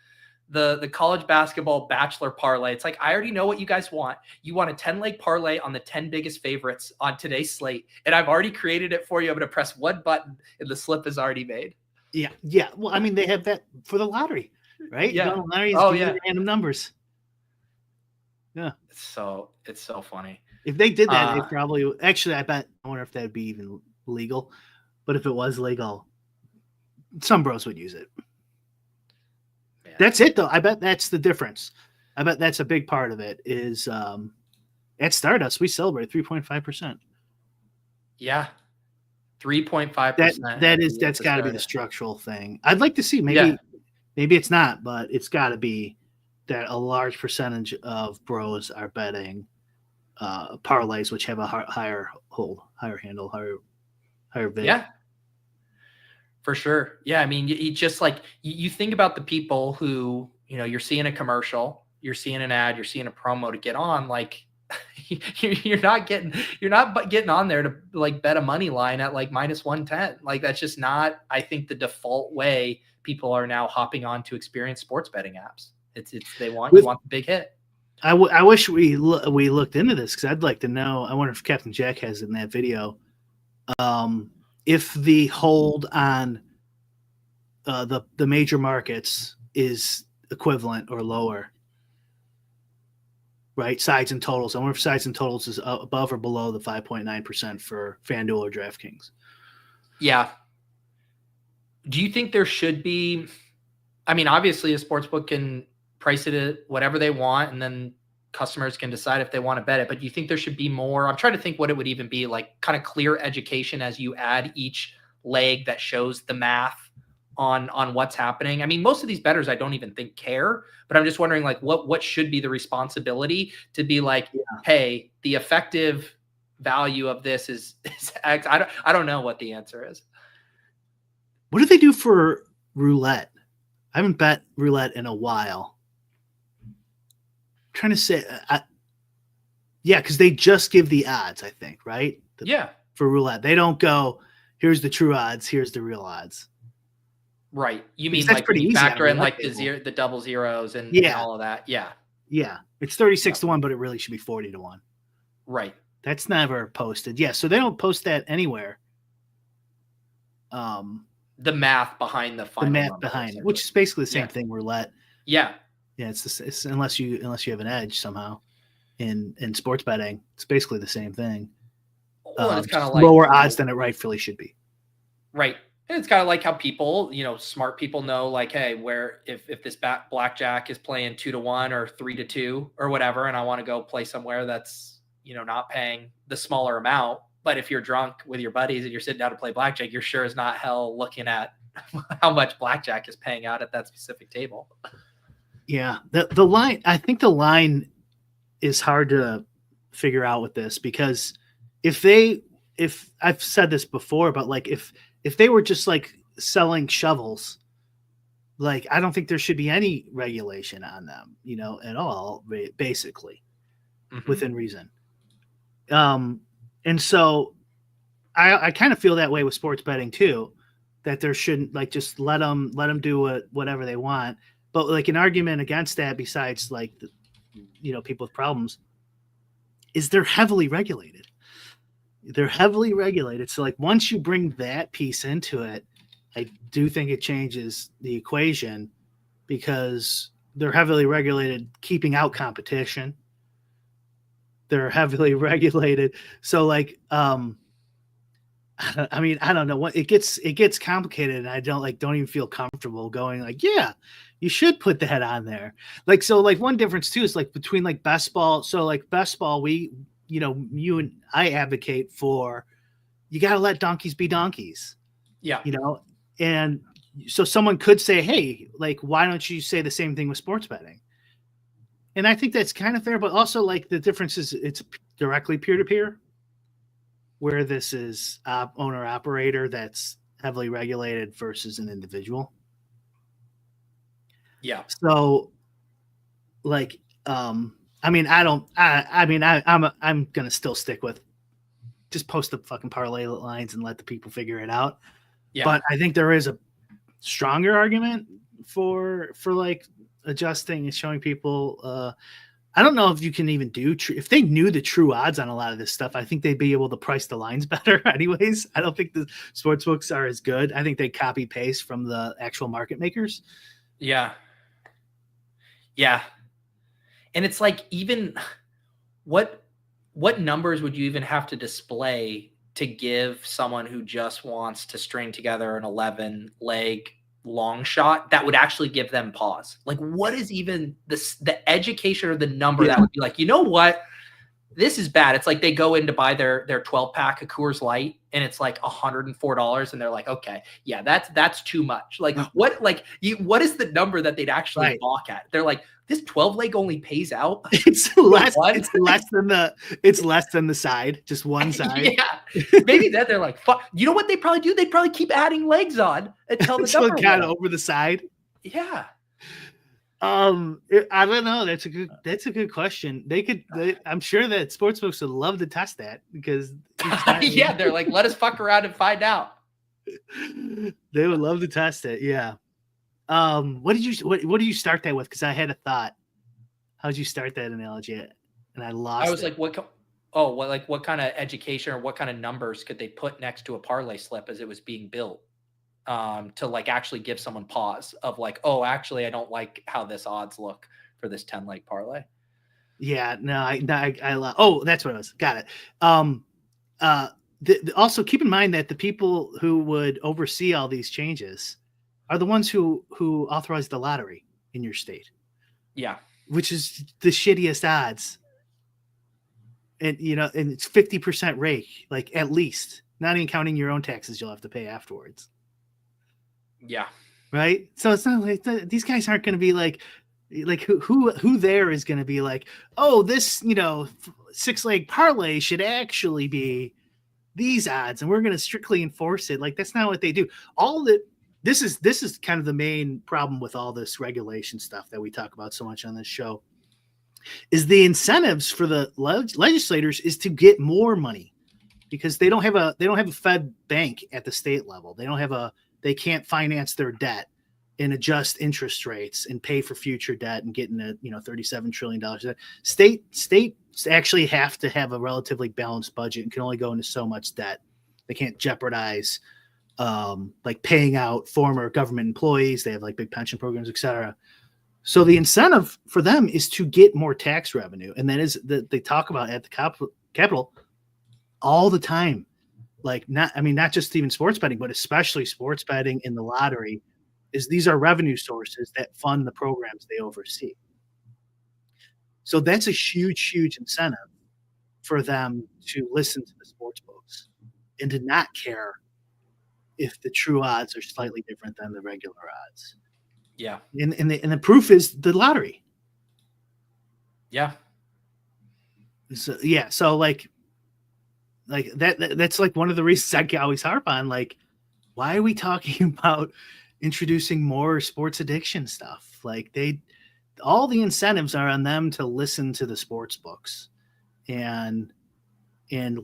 the college basketball bachelor parlay. It's like, I already know what you guys want. You want a 10-leg parlay on the 10 biggest favorites on today's slate. And I've already created it for you. I'm going to press one button and the slip is already made. Yeah. Yeah. Well, I mean, they have that for the lottery, right? Yeah. You go to the lottery, Oh, give you yeah. the random numbers. Yeah. It's so funny. If they did that, they probably actually. I wonder if that'd be even legal. But if it was legal, some bros would use it. Man. That's it, though. I bet that's the difference. I bet that's a big part of it. Is at Stardust we celebrate 3.5%. Yeah, 3.5%. That's got to be the structural thing. I'd like to see maybe it's not, but it's got to be that a large percentage of bros are betting parlays, which have a higher hold, higher handle, higher bid. Yeah, for sure. Yeah, I mean, you just like you think about the people who, you're seeing a commercial, you're seeing an ad, you're seeing a promo to get on. Like, you're not getting on there to like bet a money line at like -110. Like, that's just not, I think, the default way people are now hopping on to experience sports betting apps. You want the big hit. I wish we looked into this, because I'd like to know. I wonder if Captain Jack has in that video, if the hold on the major markets is equivalent or lower, right? Sides and totals. I wonder if sides and totals is above or below the 5.9% for FanDuel or DraftKings. Yeah. Do you think there should be? I mean, obviously, a sportsbook can price it at whatever they want, and then customers can decide if they want to bet it. But do you think there should be more? I'm trying to think what it would even be, like kind of clear education as you add each leg that shows the math on what's happening. I mean, most of these bettors I don't even think care, but I'm just wondering, like, what should be the responsibility to be like, hey, the effective value of this is X. I don't know what the answer is. What do they do for roulette? I haven't bet roulette in a while. Trying to say, because they just give the odds, I think, right? For roulette, they don't go, here's the true odds, here's the real odds. Right. You mean that's like pretty you easy factor in like the double zeros and all of that? Yeah. Yeah. It's 36-1, but it really should be 40-1. Right. That's never posted. Yeah. So they don't post that anywhere. The math behind the final number, behind it, which is basically the same thing. Roulette. Yeah. Yeah, it's unless you have an edge somehow in sports betting, it's basically the same thing. Well, it's kind of like lower odds than it rightfully should be. Right. And it's kind of like how people, smart people know, like, hey, where if this blackjack is playing 2-1 or 3-2 or whatever, and I want to go play somewhere that's, not paying the smaller amount. But if you're drunk with your buddies and you're sitting down to play blackjack, you're sure as not hell looking at how much blackjack is paying out at that specific table. Yeah. The line, I think the line is hard to figure out with this, because if I've said this before, but like if they were just like selling shovels, like, I don't think there should be any regulation on them, at all, basically, within reason. And so I kind of feel that way with sports betting too, that there shouldn't, like, just let them do whatever they want. But like an argument against that, besides like, people with problems, is they're heavily regulated. So like, once you bring that piece into it, I do think it changes the equation, because they're heavily regulated, keeping out competition. They're heavily regulated. So like, I don't know what it gets complicated, and I don't even feel comfortable going like, yeah, you should put that on there. Like, so like one difference too is like between like best ball. So like best ball, we, you and I advocate for, you got to let donkeys be donkeys. Yeah. And so someone could say, hey, like, why don't you say the same thing with sports betting? And I think that's kind of fair, but also like the difference is it's directly peer-to-peer, where this is owner operator that's heavily regulated versus an individual. Yeah. So like, I'm going to still stick with just post the fucking parlay lines and let the people figure it out. Yeah. But I think there is a stronger argument for like adjusting and showing people. I don't know if you can even do if they knew the true odds on a lot of this stuff. I think they'd be able to price the lines better anyways. I don't think the sports books are as good. I think they copy paste from the actual market makers. Yeah. And it's like, even what numbers would you even have to display to give someone who just wants to string together an 11 leg long shot that would actually give them pause? Like, what is even the education or the number that would be like, you know what, this is bad? It's like they go in to buy their 12 pack of Coors Light and it's like $104 and they're like, okay, yeah, that's too much. Like, what is the number that they'd actually balk at? They're like, this 12 leg only pays out. It's less than the side, just one side. Yeah. Maybe then they're like, fuck. You know what they probably do? They probably keep adding legs on until the number kind of over the side. Yeah. I don't know. That's a good question. I'm sure that sportsbooks would love to test that, because yeah, they're like, let us fuck around and find out. They would love to test it. Yeah. What did you start that with? Because I had a thought. How did you start that analogy? And I lost. I was like, what kind of education or what kind of numbers could they put next to a parlay slip as it was being built, to like actually give someone pause of like, oh, actually, I don't like how this odds look for this 10 leg parlay. Yeah, no, oh, that's what it was. Got it. Also keep in mind that the people who would oversee all these changes are the ones who authorize the lottery in your state. Yeah. Which is the shittiest odds. And, and it's 50% rake, like, at least, not even counting your own taxes you'll have to pay afterwards. Yeah. Right. So it's not like these guys aren't going to be like who there is going to be like, oh, this, 6 leg parlay should actually be these odds and we're going to strictly enforce it. Like, that's not what they do. This is kind of the main problem with all this regulation stuff that we talk about so much on this show, is the incentives for the legislators is to get more money, because they don't have a Fed bank at the state level. They can't finance their debt and adjust interest rates and pay for future debt and get in a $37 trillion debt. States actually have to have a relatively balanced budget and can only go into so much debt. They can't jeopardize like paying out former government employees. They have like big pension programs, etc. So the incentive for them is to get more tax revenue, and that is that they talk about at the Capitol all the time. Like, not just even sports betting, but especially sports betting in the lottery, is these are revenue sources that fund the programs they oversee. So that's a huge, huge incentive for them to listen to the sports books and to not care if the true odds are slightly different than the regular odds. Yeah. And the proof is the lottery. Yeah. So, yeah. So like that's like one of the reasons I always harp on, like, why are we talking about introducing more sports addiction stuff? Like, all the incentives are on them to listen to the sports books and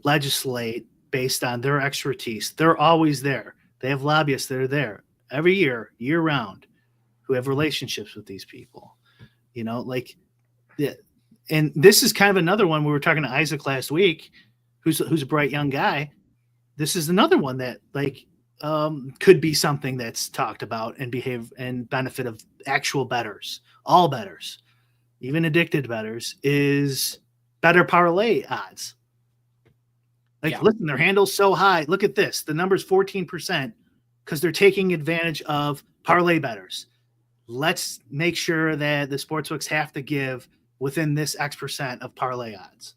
legislate based on their expertise. They're always there. They have lobbyists that are there every year round, who have relationships with these people, and this is kind of another one. We were talking to Isaac last week, who's a bright young guy. This is another one that could be something that's talked about and behave and benefit of actual bettors, all bettors, even addicted bettors, is better parlay odds. Listen, their handle's so high. Look at this. The number's 14% because they're taking advantage of parlay bettors. Let's make sure that the sportsbooks have to give within this X percent of parlay odds.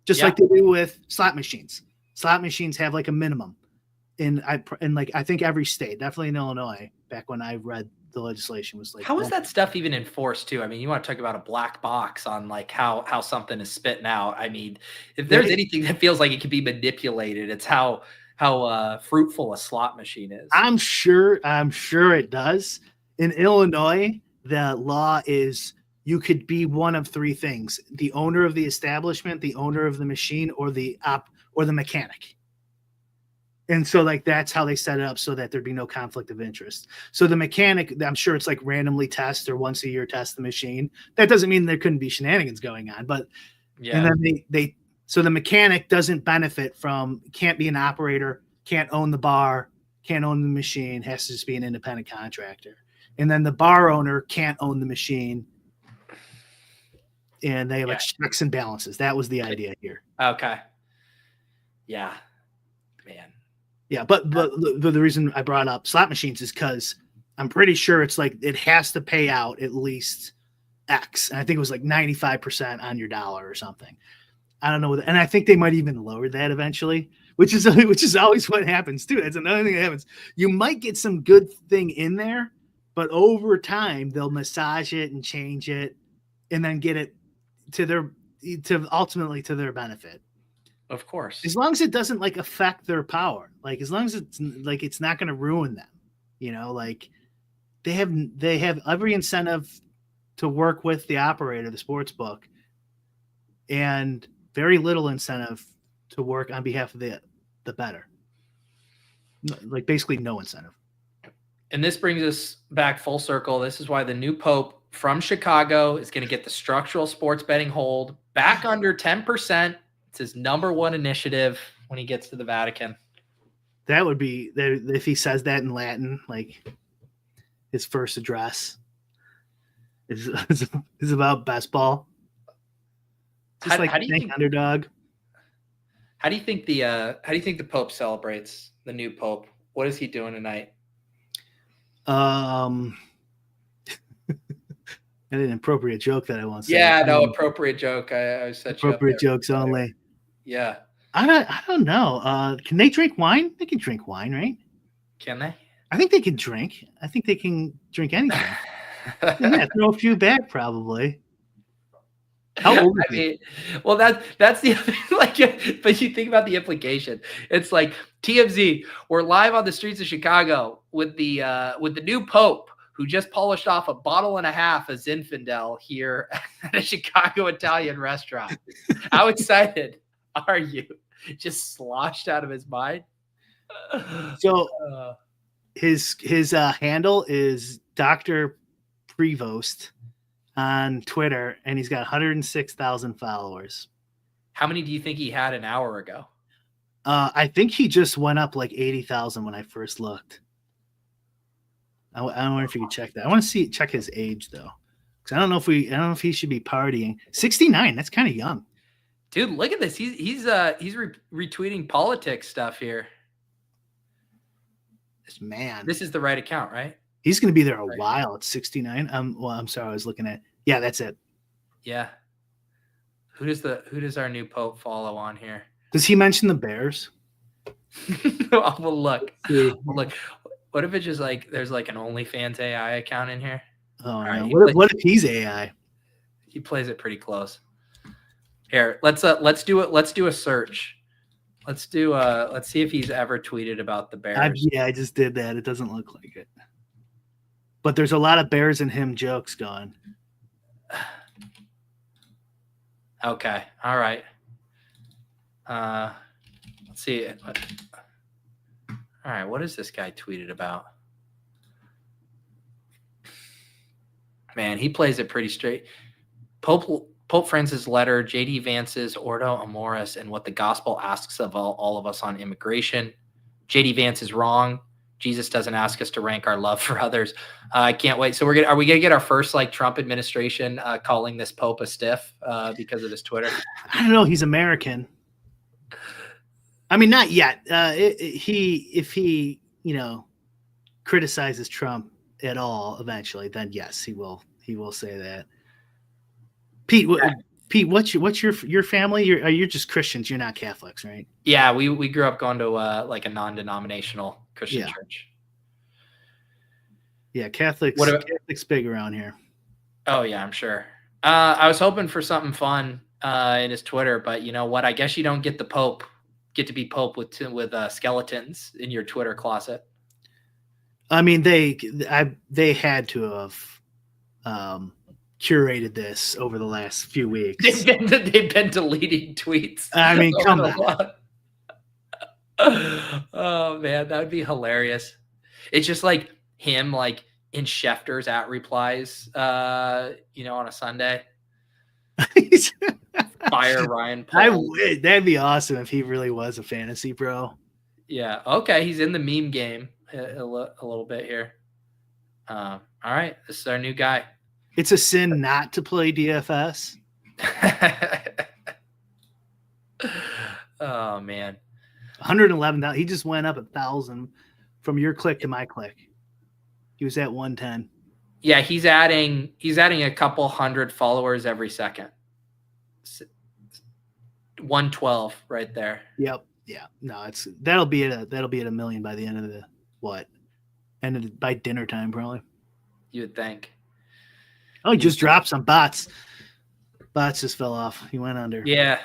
Just like they do with slot machines. Slot machines have like a minimum. I think every state, definitely in Illinois, back when I read the legislation, was like, how is that stuff even enforced too? I mean, you want to talk about a black box on like how something is spitting out. I mean, if there's anything that feels like it can be manipulated, it's how fruitful a slot machine is. I'm sure it does. In Illinois, the law is you could be one of three things: the owner of the establishment, the owner of the machine, or the mechanic. And so like that's how they set it up so that there'd be no conflict of interest. So the mechanic, I'm sure it's like randomly test or once a year test the machine. That doesn't mean there couldn't be shenanigans going on, but and then so the mechanic doesn't benefit from, can't be an operator, can't own the bar, can't own the machine, has to just be an independent contractor. And then the bar owner can't own the machine. And they have like checks and balances. That was the idea here. Okay. Yeah. Man. Yeah, but the reason I brought up slot machines is because I'm pretty sure it's like it has to pay out at least X. And I think it was like 95% on your dollar or something. I don't know. And I think they might even lower that eventually, which is always what happens too. That's another thing that happens. You might get some good thing in there, but over time they'll massage it and change it and then get it ultimately to their benefit. Of course. As long as it doesn't like affect their power, like as long as it's like it's not going to ruin them, like they have every incentive to work with the operator, the sports book, and very little incentive to work on behalf of the better. Like basically no incentive. And this brings us back full circle. This is why the new Pope from Chicago is going to get the structural sports betting hold back under 10%. It's his number one initiative when he gets to the Vatican. That would be if he says that in Latin, like his first address is about best ball. Just how do you think underdog? How do you think the Pope celebrates the new Pope? What is he doing tonight? I had an appropriate joke that I won't say. Yeah, no, appropriate joke. I set appropriate you up jokes only. Yeah. I don't know. Can they drink wine? They can drink wine, right? Can they? I think they can drink. I think they can drink anything. Yeah, throw a few back probably. How old is he? Well, that's the like. But you think about the implication. It's like TMZ. We're live on the streets of Chicago with the new Pope, who just polished off a bottle and a half of Zinfandel here at a Chicago Italian restaurant. How excited are you? Just sloshed out of his mind. So his handle is Dr. Prevost on Twitter, and he's got 106,000 followers. How many do you think he had an hour ago? I think he just went up like 80,000 when I first looked. I don't know if you can check that. I want to check his age though, because I don't know if he should be partying. 69, that's kind of young. Dude, look at this. He's retweeting politics stuff here. This is the right account, right? He's going to be there a while. It's 69. Well, I'm sorry, I was looking at. Yeah, that's it. Yeah. Who does our new Pope follow on here? Does he mention the Bears? Well, look. What if it's just like there's like an OnlyFans AI account in here? Oh, no. What if he's AI? He plays it pretty close. Here, let's do it. Let's do a search. Let's see if he's ever tweeted about the Bears. I just did that. It doesn't look like it. But there's a lot of Bears and him jokes going. Okay. All right. Let's see. All right. What is this guy tweeted about? Man, he plays it pretty straight. Pope Francis' letter, J.D. Vance's Ordo Amoris, and what the gospel asks of all of us on immigration. J.D. Vance is wrong. Jesus doesn't ask us to rank our love for others. I can't wait. So are we gonna get our first like Trump administration calling this Pope a stiff because of his Twitter? I don't know. He's American. I mean, not yet. If he criticizes Trump at all eventually, then yes, he will say that. Pete, Pete, what's your family? You're just Christians. You're not Catholics, right? Yeah, we grew up going to like a non-denominational Christian church. Yeah, Catholics big around here. Oh yeah, I'm sure. I was hoping for something fun in his Twitter, but you know what? I guess you don't get to be Pope with skeletons in your Twitter closet. I mean, they had to have curated this over the last few weeks. They've been deleting tweets. I mean, come on. Oh man, that would be hilarious. It's just like him like in Schefter's at replies on a Sunday. Fire Ryan Paul. That'd be awesome if he really was a fantasy bro. Yeah. Okay. He's in the meme game a little bit here. All right. This is our new guy. It's a sin not to play DFS. Oh man. 111. He just went up 1,000 from your click to my click. He was at 110. Yeah, he's adding a couple hundred followers every second. 112 right there. Yep. Yeah. No, that'll be at a million by the end of by dinner time probably. You would think. Oh, he just dropped some bots. Bots just fell off. He went under. Yeah.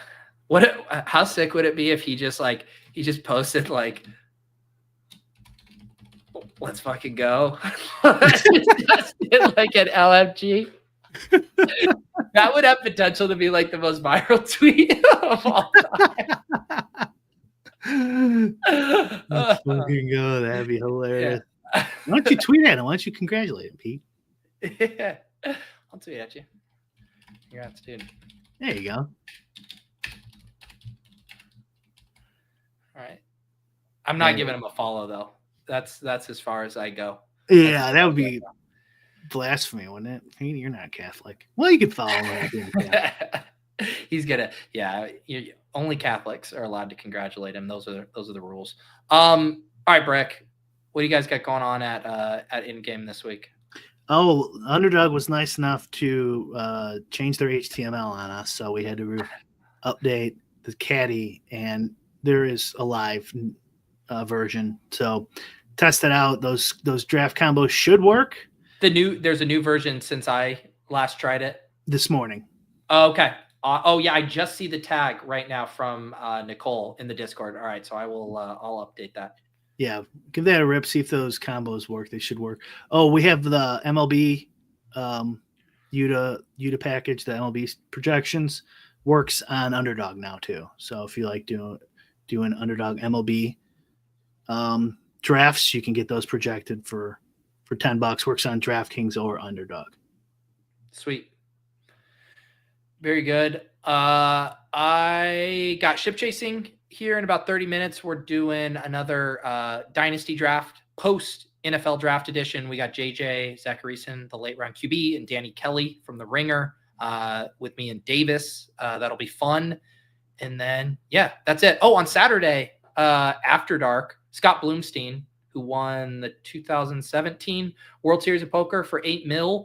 How sick would it be if he just posted like, let's fucking go. Just like an LFG. That would have potential to be like the most viral tweet of all time. Let's fucking go. That'd be hilarious. Yeah. Why don't you tweet at him? Why don't you congratulate him, Pete? Yeah. I'll tweet at you. Congrats, dude. There you go. All right. I'm not giving him a follow though. That's as far as I go. Yeah, that would be blasphemy, wouldn't it? Pete, you're not Catholic. Well, you could follow him. He's gonna, only Catholics are allowed to congratulate him. Those are the rules. All right, Bric, what do you guys got going on at in-game this week? Oh, Underdog was nice enough to change their HTML on us, so we had to update the caddy, and there is a live version. So test it out. Those draft combos should work. There's a new version since I last tried it this morning. Oh, okay. Yeah, I just see the tag right now from Nicole in the Discord. All right, so I'll update that. Yeah, give that a rip. See if those combos work. They should work. Oh, we have the MLB UTA package. The MLB projections works on Underdog now too. So if you like doing Underdog MLB drafts, you can get those projected for $10. Works on DraftKings or Underdog. Sweet. Very good. I got ship chasing here in about 30 minutes. We're doing another dynasty draft, post NFL draft edition. We got JJ Zacharyson, the late round QB, and Danny Kelly from the Ringer with me and Davis. That'll be fun. And then, yeah, that's it. Oh, on Saturday, after dark, Scott Bloomstein, who won the 2017 World Series of Poker for $8 million.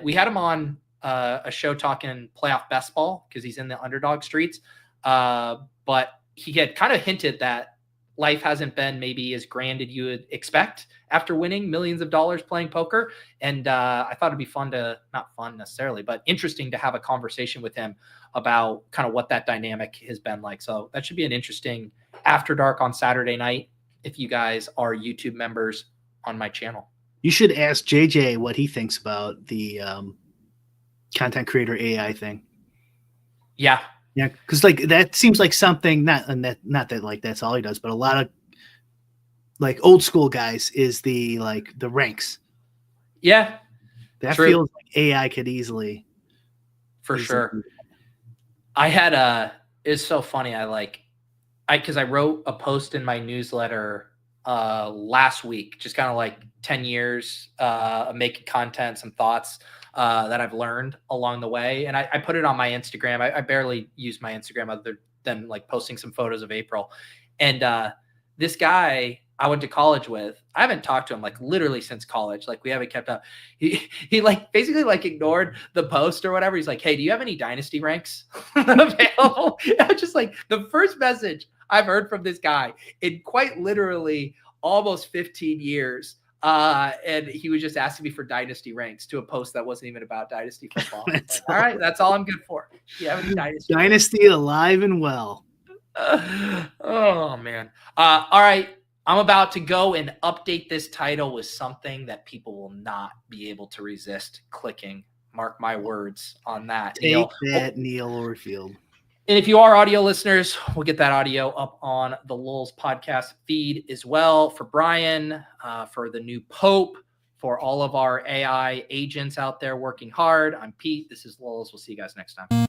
We had him on a show talking playoff best ball because he's in the underdog streets. But he had kind of hinted that life hasn't been maybe as grand as you would expect after winning millions of dollars playing poker. And I thought it'd be not fun necessarily, but interesting to have a conversation with him about kind of what that dynamic has been like. So that should be an interesting after dark on Saturday night if you guys are YouTube members on my channel. You should ask JJ what he thinks about the content creator AI thing. Yeah. Yeah, because like that seems like something not that like that's all he does, but a lot of like old school guys is the ranks. Yeah, that true. Feels like AI could easily. For sure. I had it's so funny. Because I wrote a post in my newsletter last week, just kind of like 10 years of making content, some thoughts that I've learned along the way. And I put it on my Instagram. I barely use my Instagram other than like posting some photos of April. And this guy I went to college with, I haven't talked to him like literally since college. Like we haven't kept up. He like basically like ignored the post or whatever. He's like, hey, do you have any dynasty ranks available? I was just like, the first message I've heard from this guy in quite literally almost 15 years. And he was just asking me for dynasty ranks to a post that wasn't even about dynasty football. Like, all right, that's all I'm good for. Do you have any dynasty ranks? Alive and well. Oh man. All right. I'm about to go and update this title with something that people will not be able to resist clicking. Mark my words on that. Take that, Neil Orfield. And if you are audio listeners, we'll get that audio up on the Lulz podcast feed as well. For Brian, for the new Pope, for all of our AI agents out there working hard, I'm Pete. This is Lulz. We'll see you guys next time.